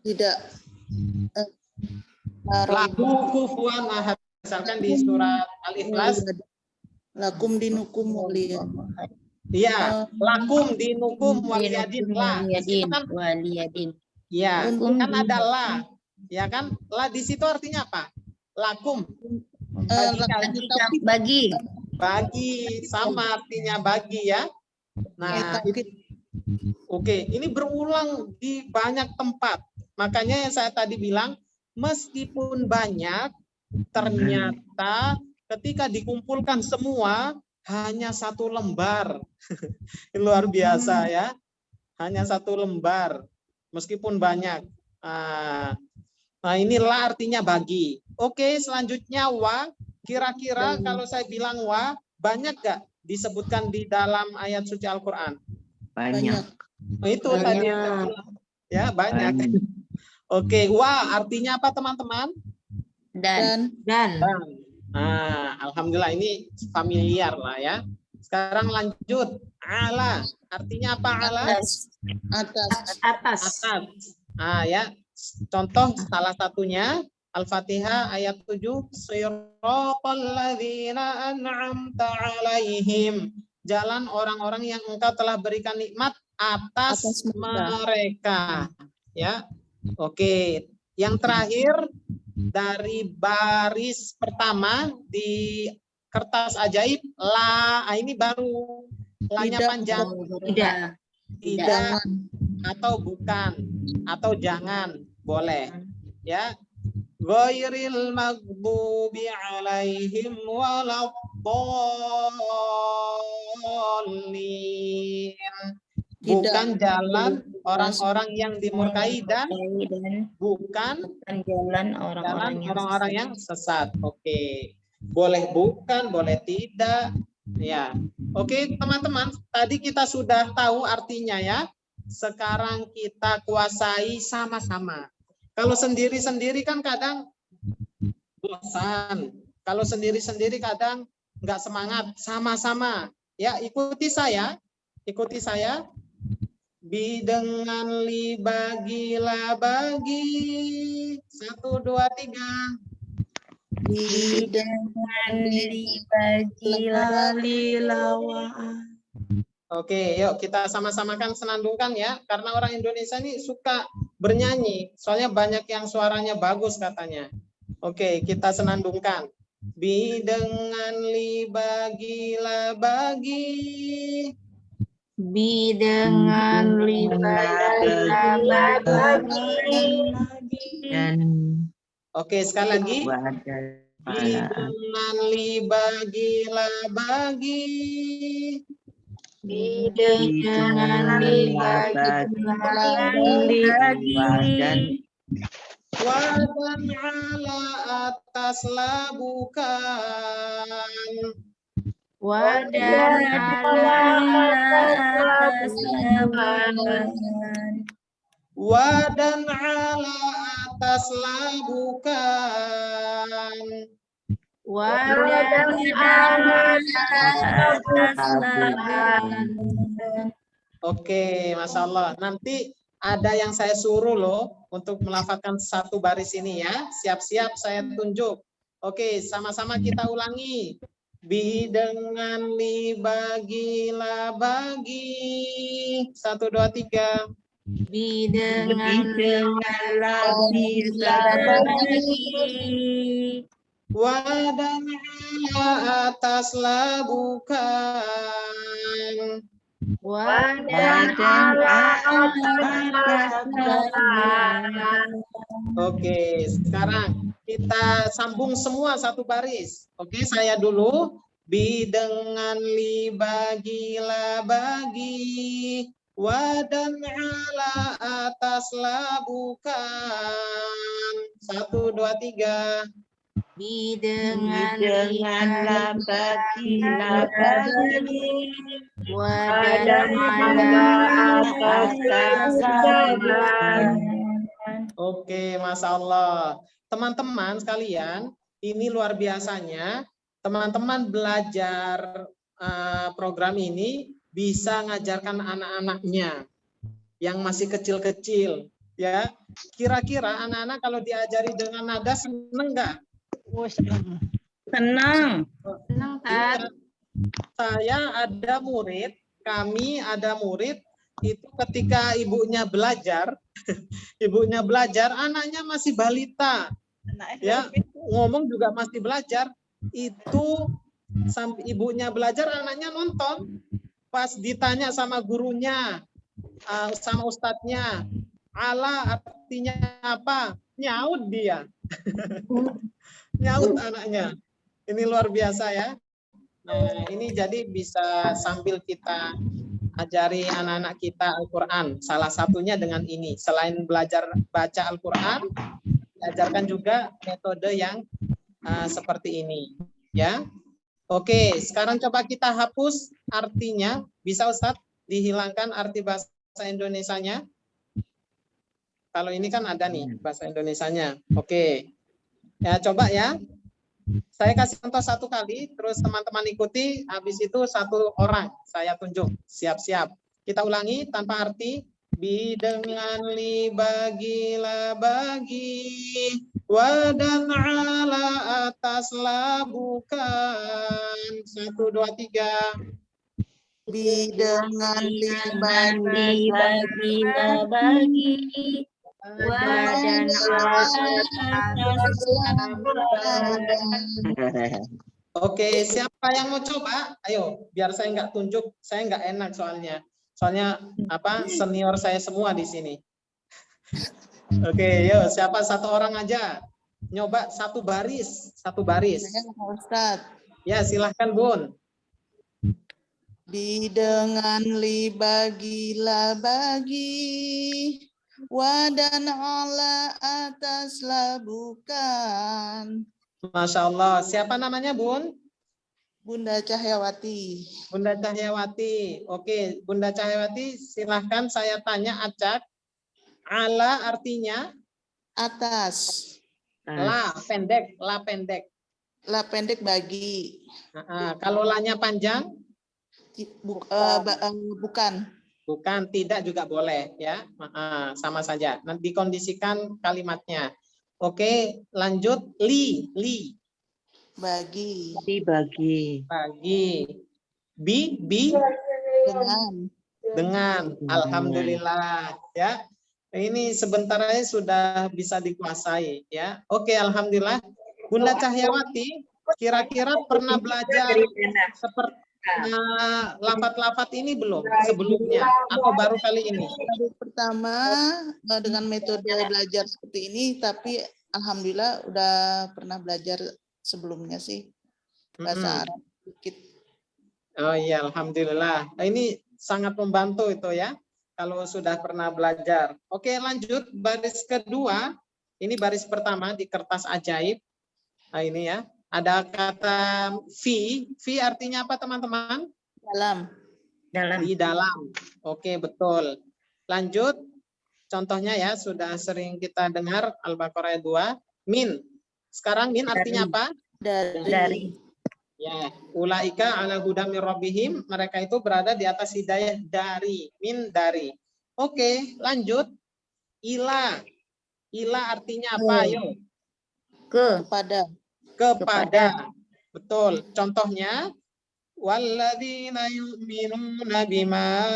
tidak Lahu kufuwan ahad. Misalkan di surat Al-Ikhlas. lakum dinukum waliya. Iya, lakum dinukum waliyadin la. Di situ kan Waliyadin. ya, kan ada la. Ya kan? La di situ artinya apa? Lakum. Bagi. Bagi sama artinya bagi ya. Nah, oke, ini berulang di banyak tempat. Makanya yang saya tadi bilang, meskipun banyak, ternyata ketika dikumpulkan semua hanya 1 lembar. Luar biasa ya. Hanya 1 lembar. Meskipun banyak. Nah, inilah artinya bagi. Oke, selanjutnya wa. Kira-kira kalau saya bilang wa, banyak gak disebutkan di dalam ayat suci Al-Quran? banyak Nah, itu tadi. Ya, banyak. Oke, wa artinya apa teman-teman? Dan. Nah, alhamdulillah ini familiar lah ya. Sekarang lanjut. Ala. Artinya apa ala? atas Atas. Ah ya. Contoh salah satunya Al-Fatihah ayat 7. Siratal ladzina an'amta 'alaihim jalan orang-orang yang engkau telah berikan nikmat atas mereka. Ya, oke. Yang terakhir dari baris pertama di kertas ajaib, la, ini baru lanya Tidak. panjang. Tidak atau bukan atau jangan boleh. Ya. Ghairil maghdubi alaihim waladdallin. Bukan jalan orang-orang yang dimurkai dan bukan jalan orang-orang yang sesat. Oke. Boleh bukan, boleh tidak. Ya. Oke, teman-teman, tadi kita sudah tahu artinya ya. Sekarang kita kuasai sama-sama. Kalau sendiri-sendiri kan kadang bosan. Kalau sendiri-sendiri kadang nggak semangat. Sama-sama. Ya, ikuti saya. Ikuti saya. Bi dengan li bagi la bagi. 1, 2, 3. Bi dengan li bagi la. Oke, yuk kita sama-samakan senandungkan ya. Karena orang Indonesia ini suka bernyanyi. Soalnya banyak yang suaranya bagus katanya. Oke, kita senandungkan. Bi dengan li bagi la bagi. Bi dengan li bagi la bagi. Oke, sekali lagi. Bi dengan li bagi la bagi. Bi dengan li bagi Wadan ala atas labukan. wadan Wadan ala atas labukan. wadan Oke, Masya Allah. Nanti ada yang saya suruh loh untuk melafalkan satu baris ini ya. Siap-siap saya tunjuk. Oke, sama-sama kita ulangi. Bi dengan li bagi la bagi. 1, 2, 3. Bi dengan la bagi Wadan ala atas labukan. wadan Oke, sekarang kita sambung semua satu baris. Oke, saya dulu. Bi dengan li bagi la bagi. Wadan ala atas labukan. 1, 2, 3. Bi dengan la bagi wadan Oke, Masya Allah. Teman-teman sekalian, ini luar biasanya. Teman-teman belajar program ini bisa ngajarkan anak-anaknya yang masih kecil-kecil. Ya, kira-kira anak-anak kalau diajari dengan nada seneng nggak? Senang. senang Iya. Tat. Saya ada murid, kami ada murid itu ketika ibunya belajar, anaknya masih balita, ya ngomong juga masih belajar. Itu sampai ibunya belajar, anaknya nonton. Pas ditanya sama gurunya, sama ustadznya, ala artinya apa? Nyaut dia, nyaut anaknya. Ini luar biasa ya. Nah, ini jadi bisa sambil kita ajari anak-anak kita Al-Quran. Salah satunya dengan ini. Selain belajar baca Al-Quran, diajarkan juga metode yang seperti ini. Ya, oke. Sekarang coba kita hapus artinya. Bisa Ustadz dihilangkan arti bahasa Indonesianya? Kalau ini kan ada nih bahasa Indonesianya. Oke. Ya, coba ya. Saya kasih contoh satu kali, terus teman-teman ikuti, habis itu satu orang saya tunjuk. Siap-siap. Kita ulangi tanpa arti. Bi dengan li bagi la bagi. Wadan ala atas la bukan. 1, 2, 3. Bi dengan Bagi badan Oke, siapa yang mau coba? Ayo, biar saya nggak tunjuk, saya nggak enak soalnya. Soalnya apa? Senior saya semua di sini. Oke, yuk siapa satu orang aja. Nyoba satu baris, satu baris. Saya Pak Ustadz. Ya, silahkan Bun. Bi dengan li bagilah bagi. Wa dan ala ataslah bukan. Masya Allah. Siapa namanya Bun? Bunda Cahyawati. Bunda Cahyawati. Oke, Bunda Cahyawati, silahkan saya tanya acak. Ala artinya? Atas. La pendek, la pendek. La pendek bagi. Kalau lanya panjang? Bukan. Bukan, tidak juga boleh ya. Sama saja. Nanti kondisikan kalimatnya. Oke, lanjut. Li. Bagi. dibagi. Bagi. Bi. Dengan. Alhamdulillah ya. Ini sebentar aja sudah bisa dikuasai ya. Oke, alhamdulillah. Bunda Cahyawati, kira-kira pernah belajar seperti lafat-lafat ini belum sebelumnya atau baru kali ini? Pertama dengan metode belajar seperti ini, tapi alhamdulillah udah pernah belajar sebelumnya sih bahasa Arab sedikit. Oh iya, alhamdulillah. Nah, ini sangat membantu itu ya kalau sudah pernah belajar. Oke, lanjut baris kedua. Ini baris pertama di kertas ajaib. Nah, ini ya. Ada kata fi. Fi artinya apa teman-teman? Dalam. Di dalam. Oke, betul. Lanjut. Contohnya ya, sudah sering kita dengar Al-Baqarah 2. Min. Sekarang min artinya apa? Dari. Ya, ulaika ala hudam mir rabbihim, mereka itu berada di atas hidayah dari, min dari. Oke, lanjut. Ila. Ila artinya apa? Ayo. Kepada. Betul. Contohnya walladzina yu'minuna bima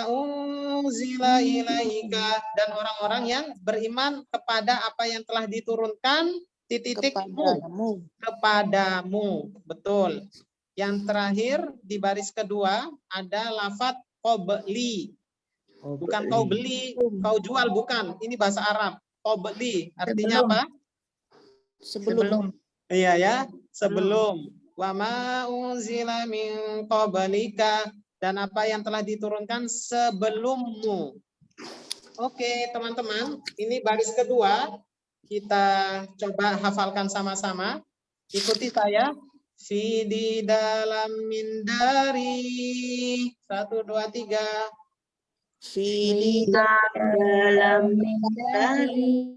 unzila ilaika, dan orang-orang yang beriman kepada apa yang telah diturunkan kepadamu. Betul. Yang terakhir di baris kedua ada lafadz qobli. Bukan kau beli, kau jual, bukan. Ini bahasa Arab. Qobli artinya apa? Sebelum. Iya ya, sebelum. Wa ma unzila min qablika, dan apa yang telah diturunkan sebelummu. Oke, teman-teman, ini baris kedua. Kita coba hafalkan sama-sama. Ikuti saya. Fi di dalam min dari. 1, 2, 3. Fi di dalam min dari.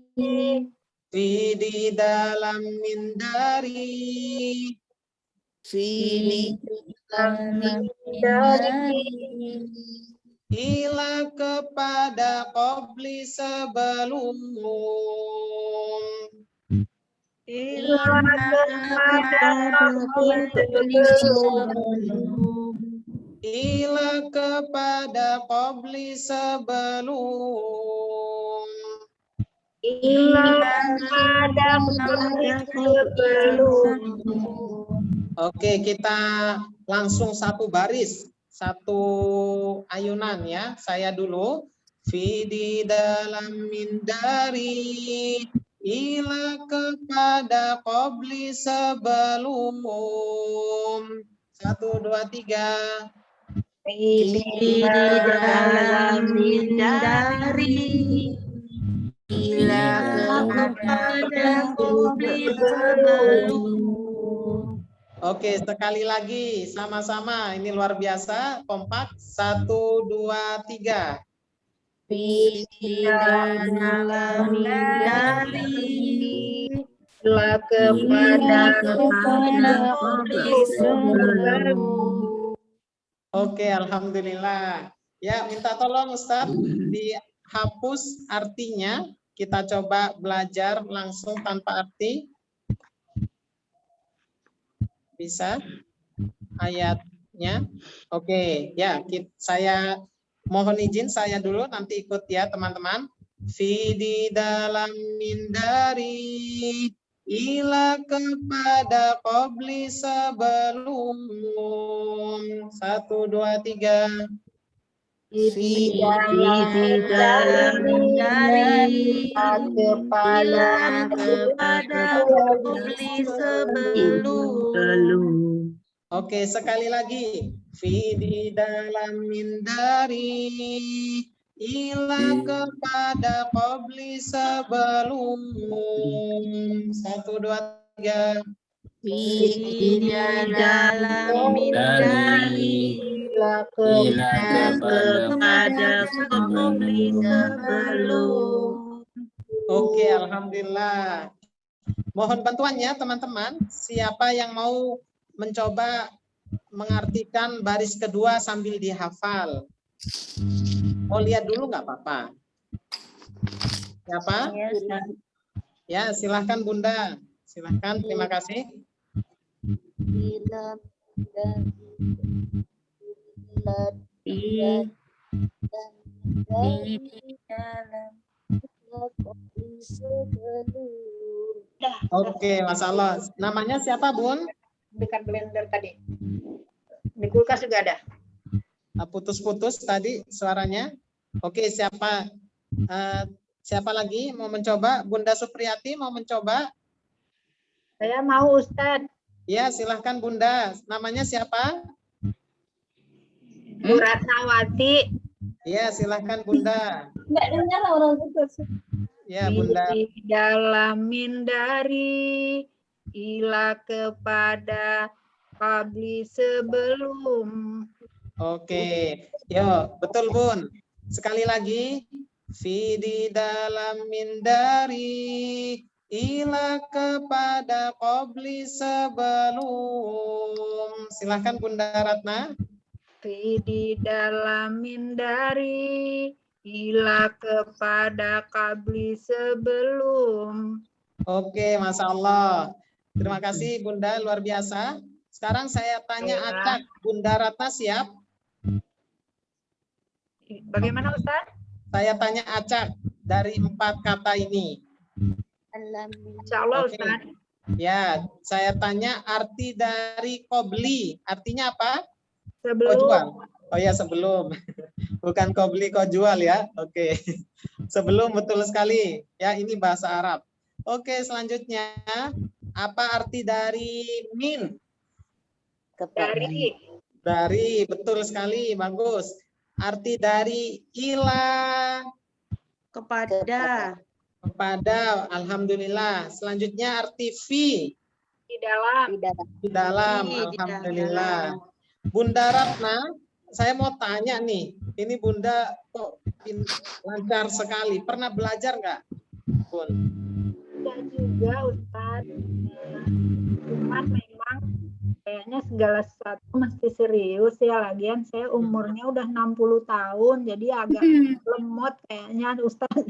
Fi di dalam min dari. Fi di dalam min dari. Ila kepada qabli sebelum. Ila kepada qabli sebelum. Ila kepada qabli sebelum. Ila kepada qabli sebelum. Oke, kita langsung satu baris. Satu ayunan ya, saya dulu. Fi di dalam min dari, ila kepada qabli sebelum. 1, 2, 3. Fi di dalam min dari, ila kepada qabli sebelum. Oke, sekali lagi sama-sama. Ini luar biasa, kompak. 1, 2, 3. Fi dalam dari, ila kepada qabli sebelum. Oke, alhamdulillah. Ya, minta tolong Ustadz dihapus artinya. Kita coba belajar langsung tanpa arti. Bisa? Ayat Ya. Oke, ya saya mohon izin saya dulu nanti ikut ya teman-teman. Fi di dalam mindari ila kepada qabli sebelum 1, 2, 3. Di dalam dari kepada qabli sebelum. Oke, sekali lagi. Fi di dalam mindari ila kepada qabli sebelum 1, 2, 3. Di dalam mindari kepada qabli sebelum. Oke, alhamdulillah. Mohon bantuannya teman-teman. Siapa yang mau mencoba mengartikan baris kedua sambil dihafal? Mau lihat dulu nggak apa-apa? Siapa? Ya, silahkan Bunda. Silahkan, terima kasih. Oke, masalah. Namanya siapa, Bun? Bukan blender tadi. Di kulkas juga ada. Putus-putus tadi suaranya. Oke, siapa? Siapa lagi mau mencoba? Bunda Supriyati mau mencoba? Saya mau, Ustadz. Ya, silahkan Bunda. Namanya siapa? Bu Ratnawati. Ya, silahkan Bunda. Enggak dengar orang itu. Ya, Bunda. Di dalam mindari ila kepada qabli sebelum. Oke. Yo, betul Bun. Sekali lagi. Fi di dalam mindari ila kepada qabli sebelum. Silahkan Bunda Ratna. Fi di dalam mindari ila kepada qabli sebelum. Oke, Masya Allah. Terima kasih Bunda, luar biasa. Sekarang saya tanya Acak. Bunda Ratna siap? Bagaimana Ustaz? Saya tanya Acak dari 4 kata ini. Insya Allah Oke. Ustaz. Ya, saya tanya arti dari qabli. Artinya apa? Sebelum. Kojual. Oh ya, sebelum. Bukan qabli kojual ya. Oke. Sebelum, betul sekali. Ya, ini bahasa Arab. Oke, selanjutnya. Apa arti dari min? Dari, betul sekali. Bagus. Arti dari ila? Kepada. Kepada, alhamdulillah. Selanjutnya arti fi? Di dalam. Di dalam, Di alhamdulillah. Bunda Ratna, saya mau tanya nih. Ini Bunda kok lancar sekali. Pernah belajar nggak, Bun? Tidak juga Ustaz. Cuman memang kayaknya segala sesuatu mesti serius ya. Lagian saya umurnya udah 60 tahun. Jadi agak lemot kayaknya Ustaz.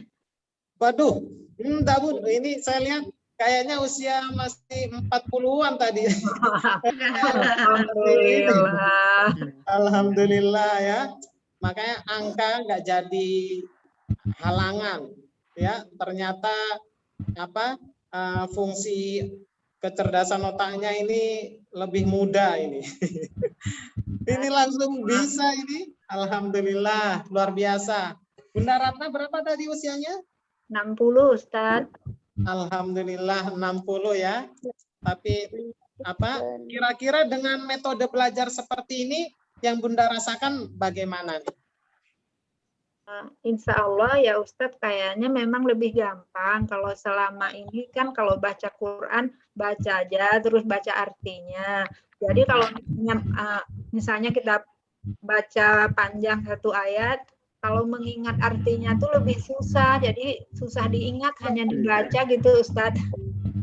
Waduh, enggak Bun. Ini saya lihat kayaknya usia masih 40-an tadi. Alhamdulillah. Alhamdulillah ya. Makanya angka nggak jadi halangan. Ya, ternyata fungsi kecerdasan otaknya ini lebih muda ini. Ini langsung bisa ini. Alhamdulillah, luar biasa. Bunda Ratna berapa tadi usianya? 60 Ustaz. Alhamdulillah 60 ya. Tapi kira-kira dengan metode belajar seperti ini yang Bunda rasakan bagaimana nih? Insya Allah ya Ustadz kayaknya memang lebih gampang. Kalau selama ini kan kalau baca Quran baca aja terus baca artinya. Jadi kalau misalnya kita baca panjang satu ayat, kalau mengingat artinya tuh lebih susah. Jadi susah diingat hanya dibaca gitu Ustadz.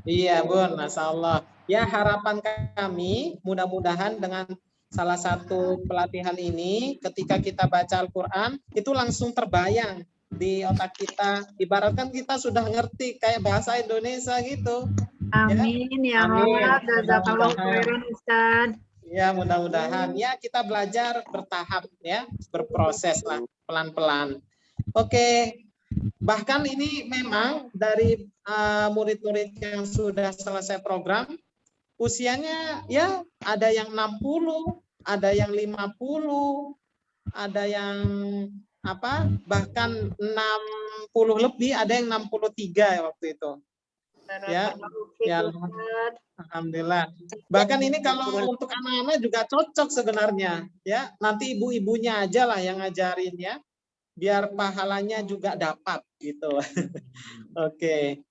Iya Bun, Masya Allah. Ya harapan kami mudah-mudahan dengan salah satu pelatihan ini ketika kita baca Al-Quran itu langsung terbayang di otak kita. Ibaratkan kita sudah ngerti kayak bahasa Indonesia gitu. Amin ya Allah. Jazakallahu khairan Ustaz. Ya, mudah-mudahan ya kita belajar bertahap ya, berproses lah pelan-pelan. Oke. Bahkan ini memang dari murid-murid yang sudah selesai program usianya ya ada yang 60, ada yang 50, ada yang bahkan 60 lebih, ada yang 63 ya waktu itu. Ya, ya, alhamdulillah. Bahkan ini kalau untuk anak-anak juga cocok sebenarnya ya. Nanti ibu-ibunya aja lah yang ngajarin ya, biar pahalanya juga dapat gitu. Oke,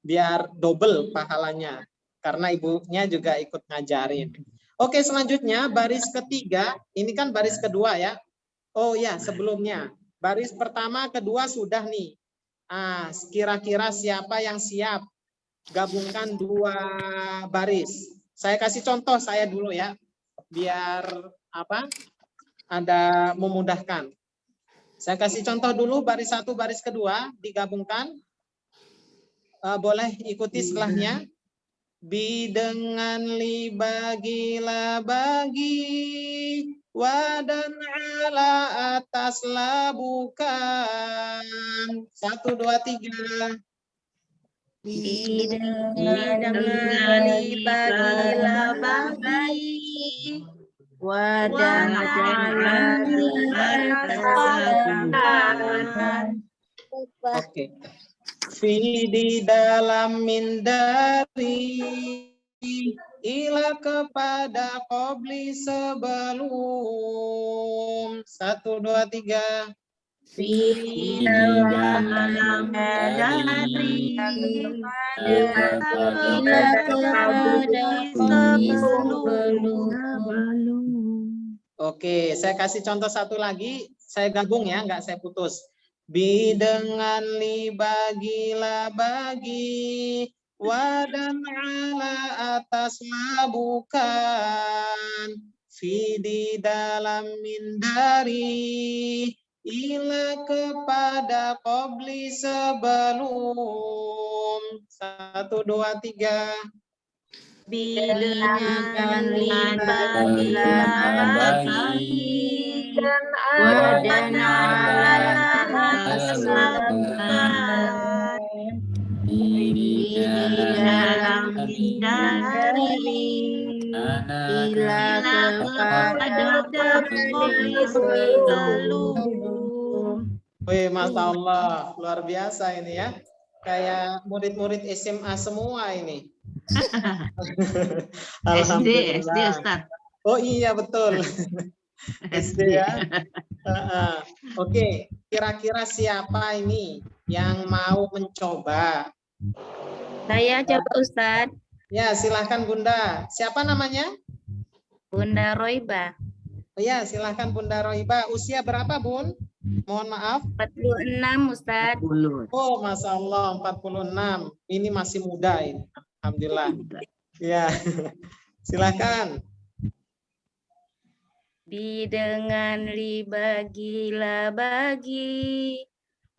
biar double pahalanya karena ibunya juga ikut ngajarin. Oke, selanjutnya baris ketiga, ini kan baris kedua ya. Oh ya, sebelumnya baris pertama, kedua sudah nih. Kira-kira siapa yang siap gabungkan dua baris? Saya kasih contoh saya dulu ya, biar ada memudahkan. Saya kasih contoh dulu baris satu, baris kedua digabungkan. Boleh ikuti setelahnya. Bi dengan li bagi la bagi, wa dan ala atas la bukan. 1, 2, 3. Bi dengan li bagi la bagi, wa dan ala atas la bukan. Oke. Fi di dalam min dari, ila kepada qabli sebelum. 1, 2, 3. Fi dalam dari, ila kepada sebelum. Oke, saya kasih contoh satu lagi. Saya gabung ya, nggak saya putus. Bi dengan li bagi la bagi, wa dan ala atas la bukan. Fi di dalam min dari, ila kepada qabli sebelum. 1, 2, 3. Bi dengan li bagi la bagi, wa dan ala atas la bukan. Di dalam dari, ila kepada qabli sebelum. Wih, Masya Allah, luar biasa ini ya. Kayak murid-murid SMA semua ini. SD Ustaz. Oh iya, betul. SD ya. Oke, kira-kira siapa ini yang mau mencoba? Saya coba Ustadz. Ya, silahkan Bunda. Siapa namanya? Bunda Roiba. Ya, silahkan Bunda Roiba. Usia berapa, Bun? Mohon maaf. 46 Ustadz. Oh, Masya Allah, 46. Ini masih muda ini. Alhamdulillah. Ya, silahkan. Bi dengan li bagi la bagi,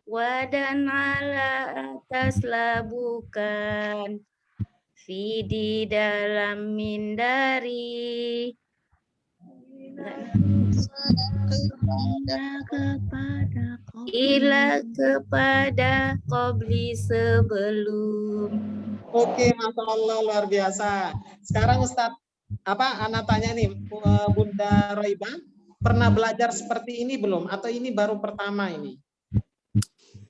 wa dan ala atas la bukan. Fi di dalam min dari, ila kepada qabli sebelum. Oke, Masya Allah, luar biasa. Sekarang Ustadz, anak tanya nih, Bunda Roiba, pernah belajar seperti ini belum? Atau ini baru pertama ini?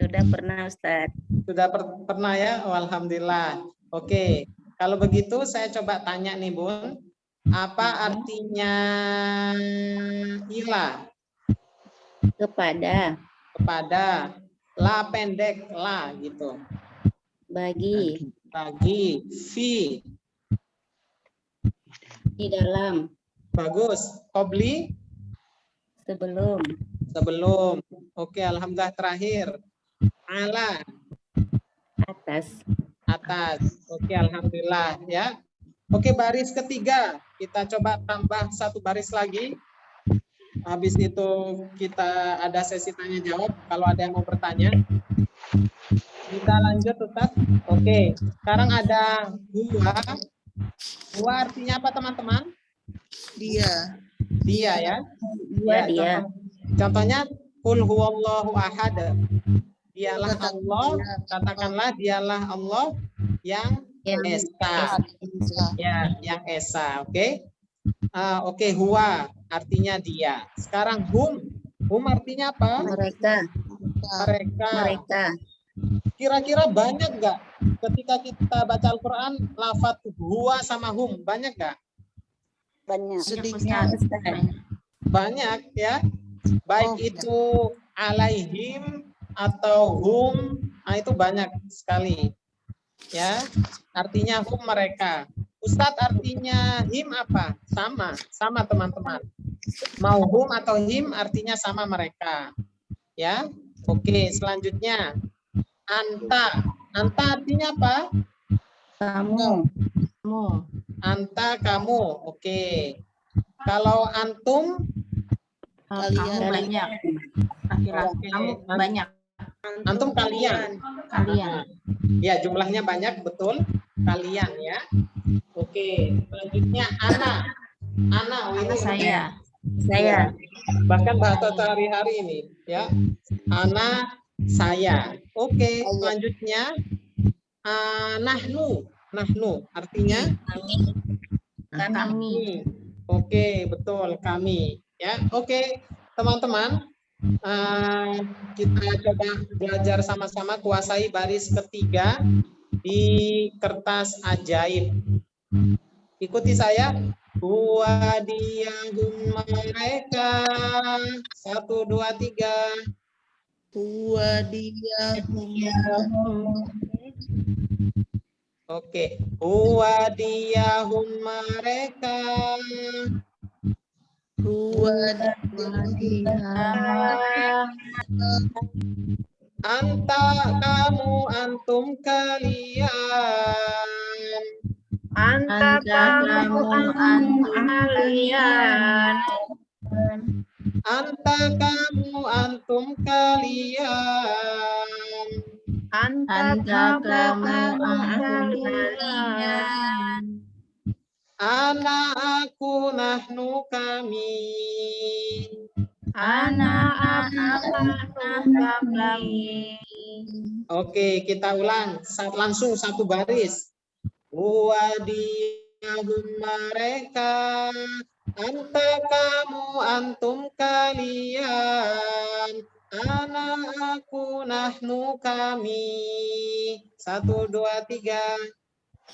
Sudah pernah Ustadz. Sudah pernah ya? Oh, alhamdulillah. Oke, kalau begitu saya coba tanya nih Bun, apa artinya ila? Kepada. Kepada. La pendek, la gitu. Bagi. Bagi. Fi. Di dalam. Bagus. Qabli. Sebelum. Sebelum. Oke, alhamdulillah. Terakhir. Ala. Atas. Atas. Oke, alhamdulillah ya. Oke, baris ketiga. Kita coba tambah satu baris lagi. Habis itu kita ada sesi tanya jawab kalau ada yang mau bertanya. Kita lanjut Ustaz. Oke, sekarang ada dua. Dua artinya apa teman-teman? Dia. Dia ya. Dua dia. Contohnya qul huwallahu ahad. Dialah Katakan Allah, dia. katakanlah dialah Allah yang Yang esa. Ya, yang esa. Oke. Oke, huwa artinya dia. Sekarang hum artinya apa? mereka. Mereka. Kira-kira banyak nggak ketika kita baca Al-Quran lafaz huwa sama hum, banyak nggak? Banyak. Sedikit. Banyak ya. Baik itu alaihim atau hum, itu banyak sekali. Ya, artinya hum mereka. Ustadz artinya him apa? Sama teman-teman. Mau hum atau him artinya sama mereka. Ya, oke. Selanjutnya anta. Anta artinya apa? Kamu. Anta kamu. Oke. Kalau antum Kalian. banyak. Laki-laki. Kamu banyak. Antum kalian. Kalian. Ya, jumlahnya banyak, betul. Kalian ya. Oke, selanjutnya ana. Oh, ini Saya. Saya. bahkan bahasa sehari-hari ini ya. Ana, saya. Oke, selanjutnya nahnu. Nahnu artinya Kami. Oke, betul, kami. Ya, oke, teman-teman. Kita coba belajar sama-sama kuasai baris ketiga di kertas ajaib. Ikuti saya. Huwadiyahum mereka. 1, 2, 3. Huwadiyahum. Oke. Huwadiyahum mereka. Anta kamu antum kalian. Anta kamu kalian. Anta kamu antum kalian. Anta kamu kalian. Ana aku nahnu kami. Anak kami. Oke, kita ulang langsung satu baris. Huwadiyahum mereka. Anta kamu antum kalian. Ana aku nahnu kami. 1, 2, 3.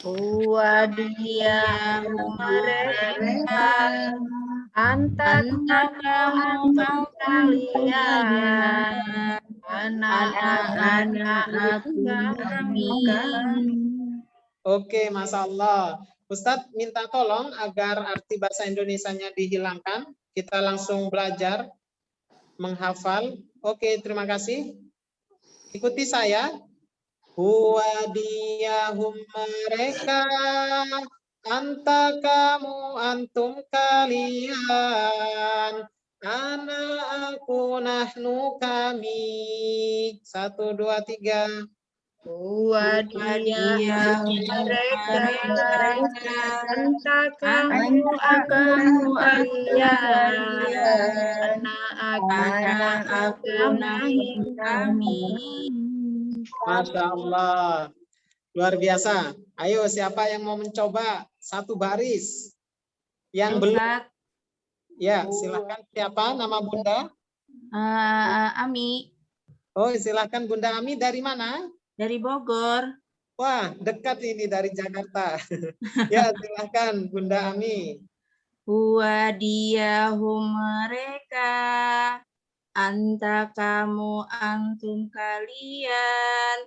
Huwadiyahum mereka. Anta kamu kalian. Anak kami. Oke, Masya Allah. Ustadz minta tolong agar arti bahasa Indonesianya dihilangkan. Kita langsung belajar menghafal. Oke, terima kasih. Ikuti saya. Huwadiyahum mereka. Anta kamu antum kalian. Ana aku nahnu kami. 1, 2, 3. Huwadiyahum mereka. Anta kamu kalian. Anak aku kami. Masya Allah. Luar biasa. Ayo, siapa yang mau mencoba satu baris? Yang belum? Ya, silakan. Siapa nama Bunda? Ami Oh, silakan Bunda Ami. Dari mana? dari Bogor. Wah, dekat ini dari Jakarta. Ya, silakan Bunda Ami. Huwadiyahum mereka. Anta kamu antum kalian.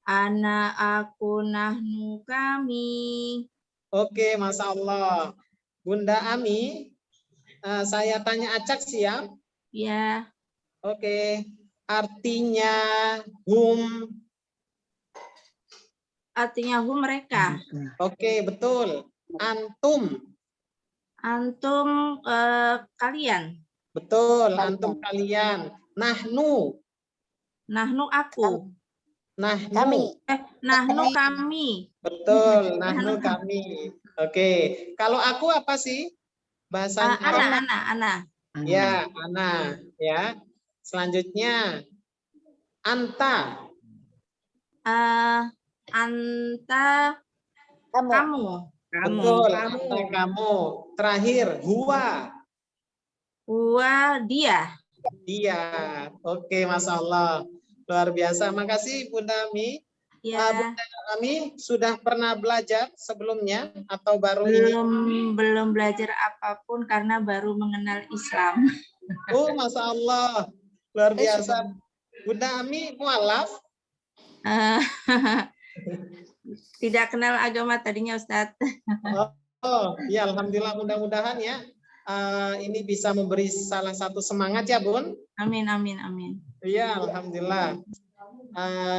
Ana aku nahnu kami. Oke, Masya Allah. Bunda Ami, saya tanya acak siap? Ya. Oke. Artinya hum. Artinya mereka. Oke, betul. Antum. Antum kalian. Betul, antum kalian. Nahnu. Nahnu aku. Nahnu. Nahnu kami. Betul, nahnu kami. Oke. Kalau aku apa sih? Bahasa Arab. Ana. Ya, ana. Ya. Selanjutnya, anta. Anta kamu. Betul, anta kamu. Terakhir, huwa. Huwa dia. Dia. Oke, Masya Allah. Luar biasa. Makasih Bunda Ami. Ya. Bunda Ami sudah pernah belajar sebelumnya atau baru ini? Belum belajar apapun karena baru mengenal Islam. Oh, Masya Allah. Luar biasa. Bunda Ami mualaf? Tidak kenal agama tadinya Ustadz. Oh, ya Alhamdulillah, mudah-mudahan ya ini bisa memberi salah satu semangat ya Bun. Amin. Iya, Alhamdulillah.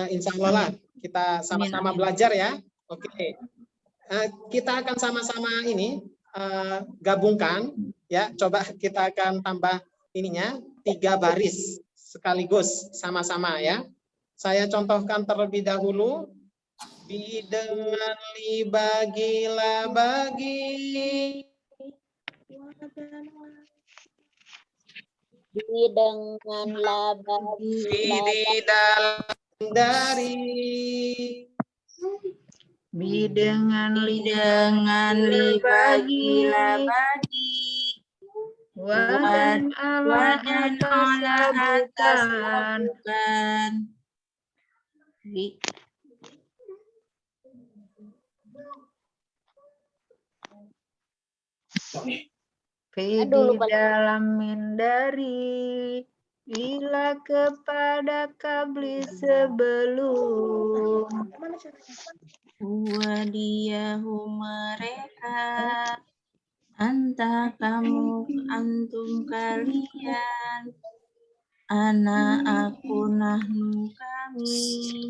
Insya Allah lah kita sama-sama Amin. belajar ya. Oke. Kita akan sama-sama ini gabungkan ya. Coba kita akan tambah ininya 3 baris sekaligus sama-sama ya. Saya contohkan terlebih dahulu. Dengan li bagilah bagi. Dengan labagi Di dalam dari. Dengan li bagilah bagi. wadan ala Wadan atas ala atas labukan. bukan. Fi Aduh, lupa. dalam min dari ila kepada kabli sebelum. Huwa diyahu mereka. Anta kamu, antum kalian. Ana aku, nahnu kami.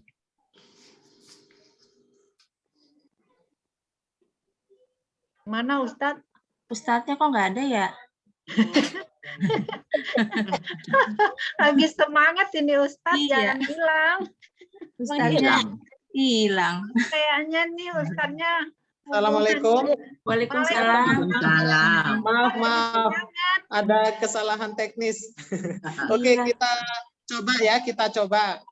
Mana Ustadz? Ustadznya kok nggak ada ya? Lagi semangat ini Ustadz, Iya. jangan hilang. Ustadznya hilang. Kayaknya nih Ustadznya. Assalamualaikum. Waalaikumsalam. Maaf. Ada kesalahan teknis. Oke, Iya. kita coba.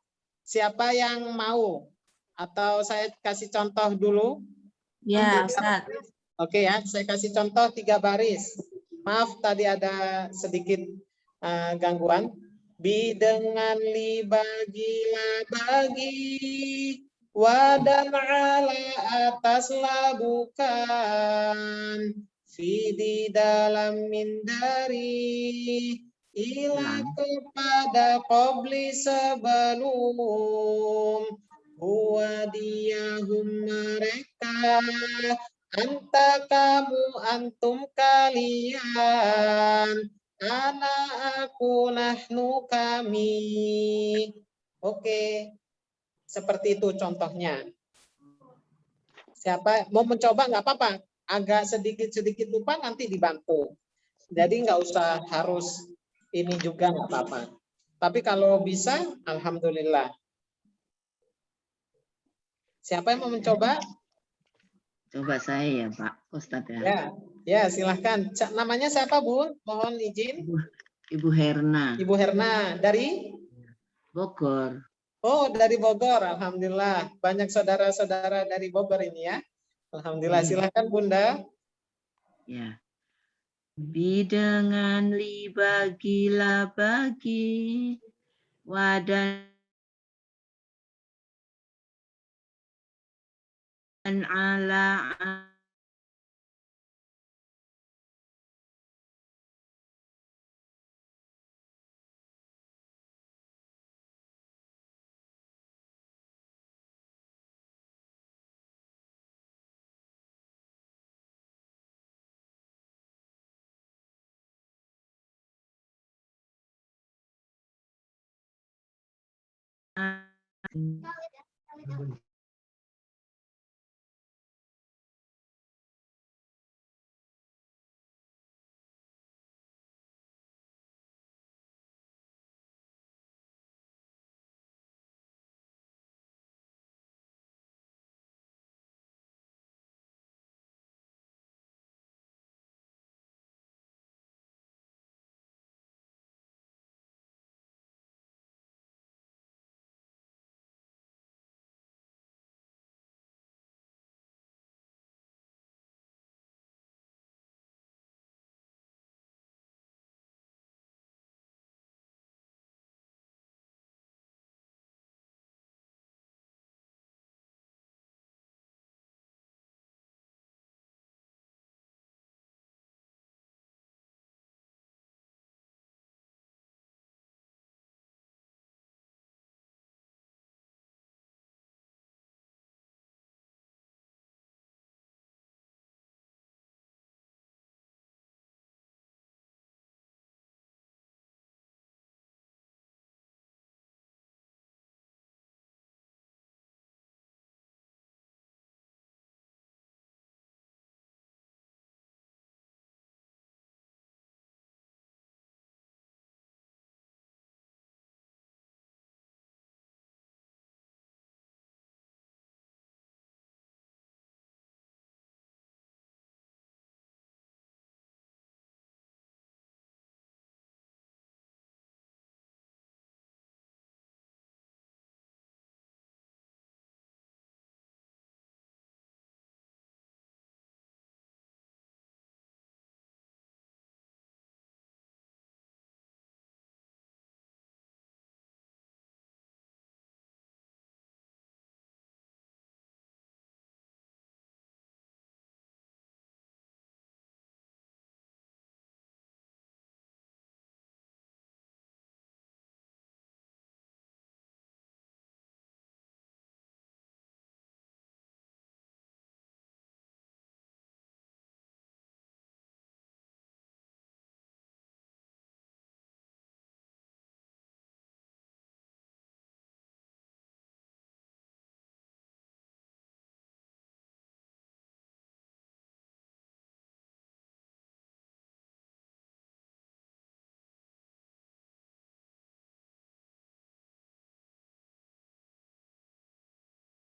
Siapa yang mau? Atau saya kasih contoh dulu? Ya, Ustadz. Oke ya, saya kasih contoh 3 baris. Maaf tadi ada sedikit gangguan. Bi dengan li bagilah bagi. Wadan ala atas labukan. Fi di dalam min dari. Ila kepada qabli sebelum. Huwa diyahum mereka. Anta kamu, antum kalian. Ana aku, nahnu kami. Oke. Seperti itu contohnya. Siapa mau mencoba nggak apa-apa. Agak sedikit lupa nanti dibantu. Jadi nggak usah harus ini juga nggak apa-apa. Tapi kalau bisa, alhamdulillah. Siapa yang mau mencoba? Coba saya ya Pak Ustadz ya. Ya silahkan. Namanya siapa Bu? Mohon izin. Ibu Herna. Ibu Herna dari Bogor. Oh, dari Bogor. Alhamdulillah. Banyak saudara-saudara dari Bogor ini ya. Alhamdulillah. Silahkan Bunda. Ya. Bi dengan li bagilah bagi. Wadan ala